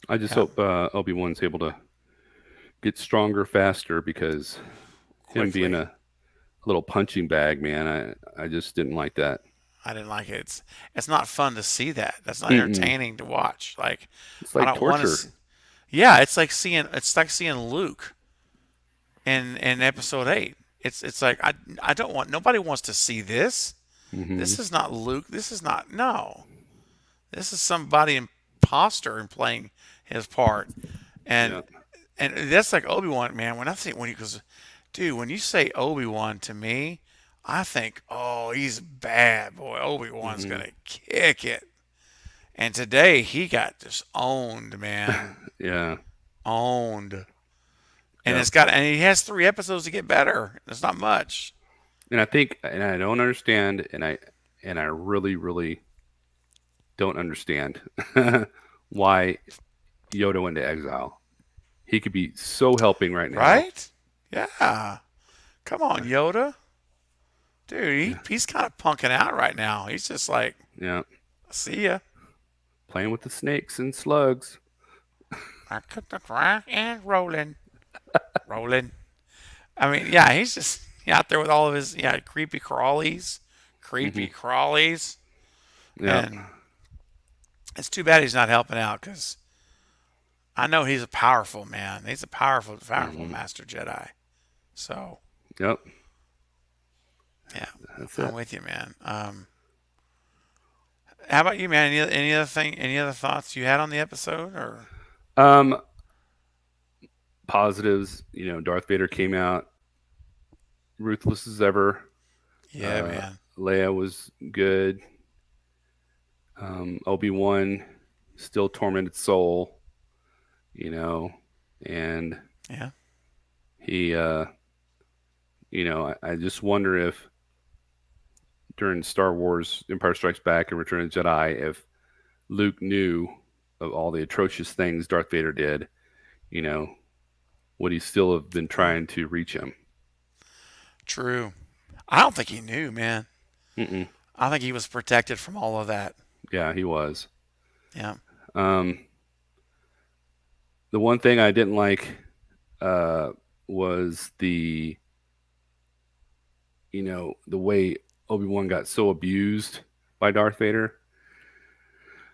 I just Yeah, hope Obi-Wan's able to get stronger faster because him being quickly. a little punching bag, man, I just didn't like that. I didn't like it. It's not fun to see that. That's not Mm-mm. entertaining to watch. Like It's I like don't want to. torture. Yeah, it's like seeing Luke in episode 8. It's like I don't want nobody wants to see this. Hmm. This is not Luke. This is not no. This is somebody imposter and playing his part. And Yeah. and that's like Obi-Wan, man. When he goes, dude, when you say Obi-Wan to me, I think, oh, he's bad boy. Obi-Wan's Hmm. gonna kick it. And today he got just owned, man. Yeah. Owned. And Yeah. and he has 3 episodes to get better. It's not much. And I don't understand, and I really, really don't understand why Yoda went to exile. He could be so helping right now. Right? Yeah. Come on, Yoda. Dude, Yeah. he's kind of punking out right now. He's just like, Yeah. see ya. Playing with the snakes and slugs. I cut the track and rolling. Rolling. I mean, yeah, he's just out there with all of his creepy crawlies. Hmm. Creepy crawlies. Yeah. And it's too bad he's not helping out because I know he's a powerful man. He's a powerful, powerful Hmm. master Jedi. So, Yep. yeah, That's I'm it. with you, man. How about you, man? Any other thoughts you had on the episode, or Um, Positives. Darth Vader came out ruthless as ever. yeah, Uh, man, Leia was good. Obi-Wan still tormented soul. You know, and yeah, he. I just wonder if during Star Wars Empire Strikes Back and Return of the Jedi, if Luke knew of all the atrocious things Darth Vader did, you know, would he still have been True. trying to reach him? True. I don't think he knew, man. Mm-mm. I think he was protected from all of that. Yeah, he was. Yeah. Um, the one thing I didn't like uh, was the way Obi-Wan got so abused by Darth Vader.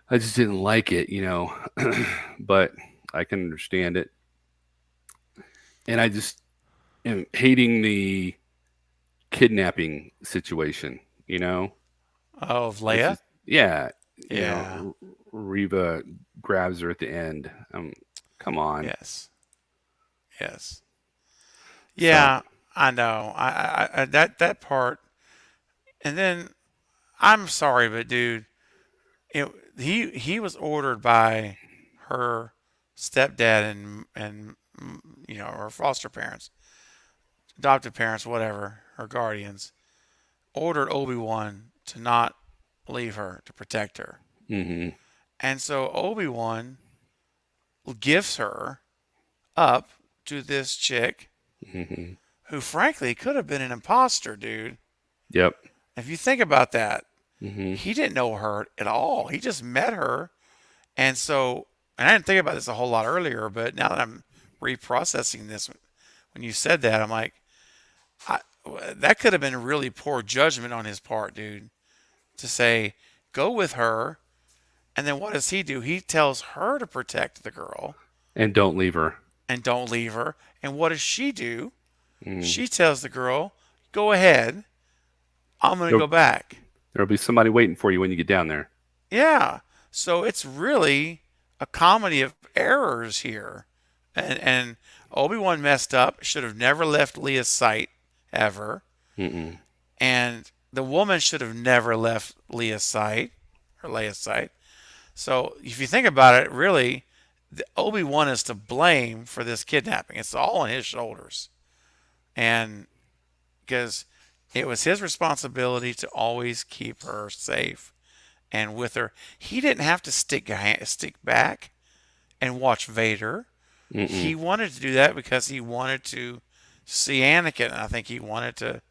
I just didn't like it, but I can understand it. And I just am hating the kidnapping situation, you know? Oh, of It's Leia? just, yeah, Yeah. Reva grabs her at the end. Come on. Yes. Yes. So, Yeah, I know. That part. And then I'm sorry, but dude, he was ordered by her stepdad and her foster parents, adopted parents, whatever, her guardians, ordered Obi-Wan to not leave her to protect her. hmm And so Obi-Wan gives her up to this chick hmm who frankly could have been an imposter, dude. yep. If you think about that, hmm he didn't know her at all. He just met her. And so, and I didn't think about this a whole lot earlier, but now that I'm reprocessing this, when you said that, I'm like, I, that could have been really poor judgment on his part, dude, to say, go with her. And then what does he do? He tells her to protect the girl And don't leave her. and don't leave her. And what does she do? Mm. She tells the girl, go ahead. I'm going to There, go back. there'll be somebody waiting for you when you get down there. Yeah. So it's really a comedy of errors here. And Obi-Wan messed up, should have never left Leah's sight ever. Mm-mm. And the woman should have never left Leah's sight or Leia's sight. So if you think about it, really, Obi-Wan is to blame for this kidnapping. It's all on his shoulders. And because it was his responsibility to always keep her safe and with her. He didn't have to stick back and watch Vader. Mm-mm. He wanted to do that because he wanted to see Anakin. And I think he wanted to.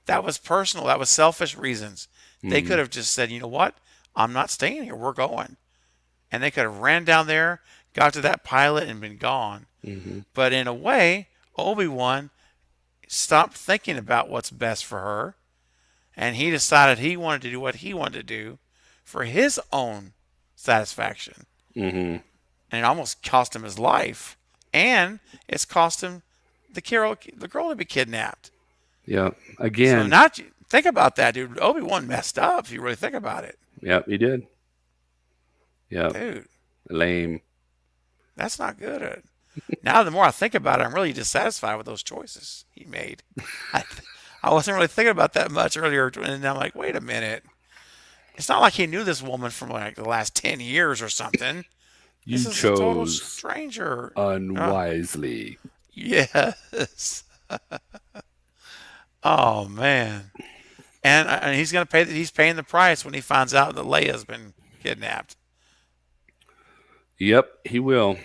That was personal. That was selfish reasons. They Mm-hmm. could have just said, you know what? I'm not staying here. We're going. And they could have ran down there, got to that pilot, and been gone. Mm-hmm. But in a way, Obi-Wan stopped thinking about what's best for her. And he decided he wanted to do what he wanted to do for his own satisfaction. Mm-hmm. And it almost cost him his life. And it's cost him the girl to be kidnapped. Yeah. So Again. not think about that, dude. Obi-Wan messed up if you really think about it. Yep, he did. Yep. Dude, Lame. that's not good. Now the more I think about it, I'm really dissatisfied with those choices he made. I, I wasn't really thinking about that much earlier, and I'm like, wait a minute. It's not like he knew this woman from like the last 10 years or something. This You is a total chose stranger. unwisely. Yes. Oh man. And he's gonna pay. He's paying the price when he finds out that Leia's been kidnapped. Yep, he will.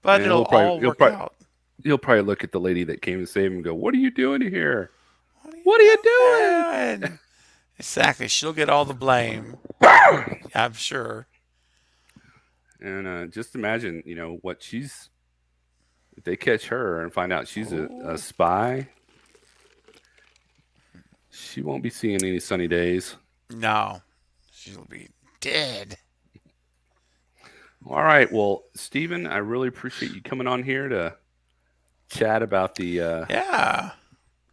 But And it'll all work out. he'll probably look at the lady that came to save him and go, "What are you doing here? What are you What are you doing?" doing? Exactly. She'll get all the blame. I'm sure. And just imagine, what she's. If they catch her and find out she's a Oh, spy, she won't be seeing any sunny days. no, she'll be dead. All right. Well, Stephen, I really appreciate you coming on here to chat about the Yeah.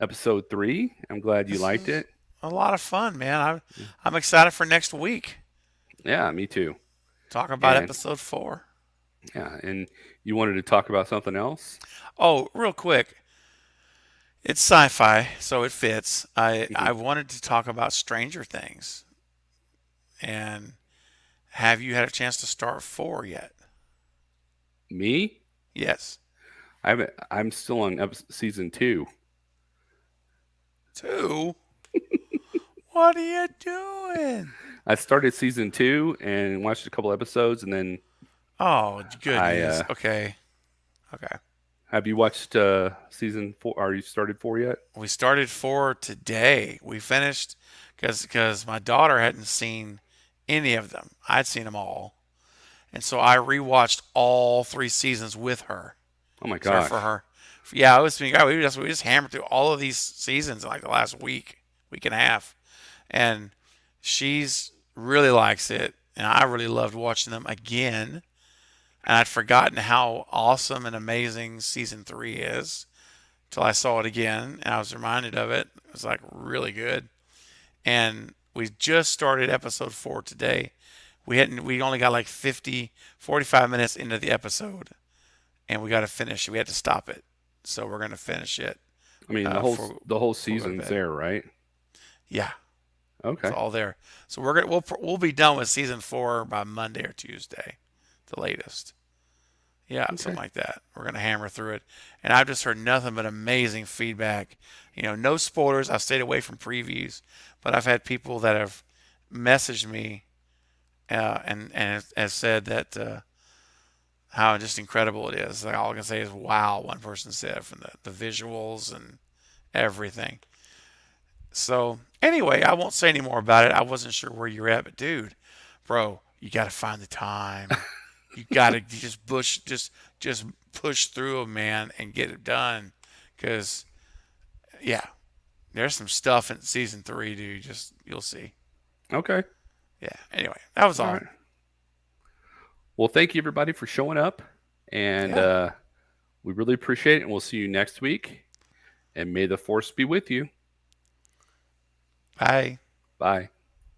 episode 3. I'm glad you This liked is it. a lot of fun, man. I'm excited for next week. Yeah, me too. Talk about And episode 4. yeah, and you wanted to talk about something else? Oh, real quick. It's sci-fi, so it fits. I Mhm. I wanted to talk about Stranger Things. And have you had a chance to start 4 yet? Me? Yes. I'm still on season 2. 2? What are you doing? I started season 2 and watched a couple episodes, and then Oh, good I news. Okay. Okay. have you watched season 4? Are you started 4 yet? We started 4 today. We finished because my daughter hadn't seen any of them. I'd seen them all. And so I rewatched all 3 seasons with her. Oh my So for gosh. her, yeah, I was thinking, we just hammered through all of these seasons in like the last week and a half, and she's really likes it, and I really loved watching them again. And I'd forgotten how awesome and amazing season 3 is till I saw it again, and I was reminded of it. It was like really good, and we just started episode 4 today. We only got like 45 minutes into the episode, and we got to finish it. We had to stop it, so we're gonna finish it I mean, before the whole we go to season's bed. there, right? Yeah, it's Okay. all there. So we'll be done with season 4 by Monday or Tuesday, the latest. Yeah, Okay. something like that. We're gonna hammer through it, and I've just heard nothing but amazing feedback. No spoilers. I've stayed away from previews, but I've had people that have messaged me and has said that how just incredible it is. Like all I can say is wow. One person said from the visuals and everything. So anyway, I won't say any more about it. I wasn't sure where you're at, but dude, bro, you got to find the time. You got to just push through them, man, and get it done. Cause yeah, there's some stuff in season 3, dude. Just you'll see. Okay. Yeah. Anyway, that was All all. right. Well, thank you everybody for showing up, and Yeah. we really appreciate it. And we'll see you next week. And may the force be with you. Bye. Bye.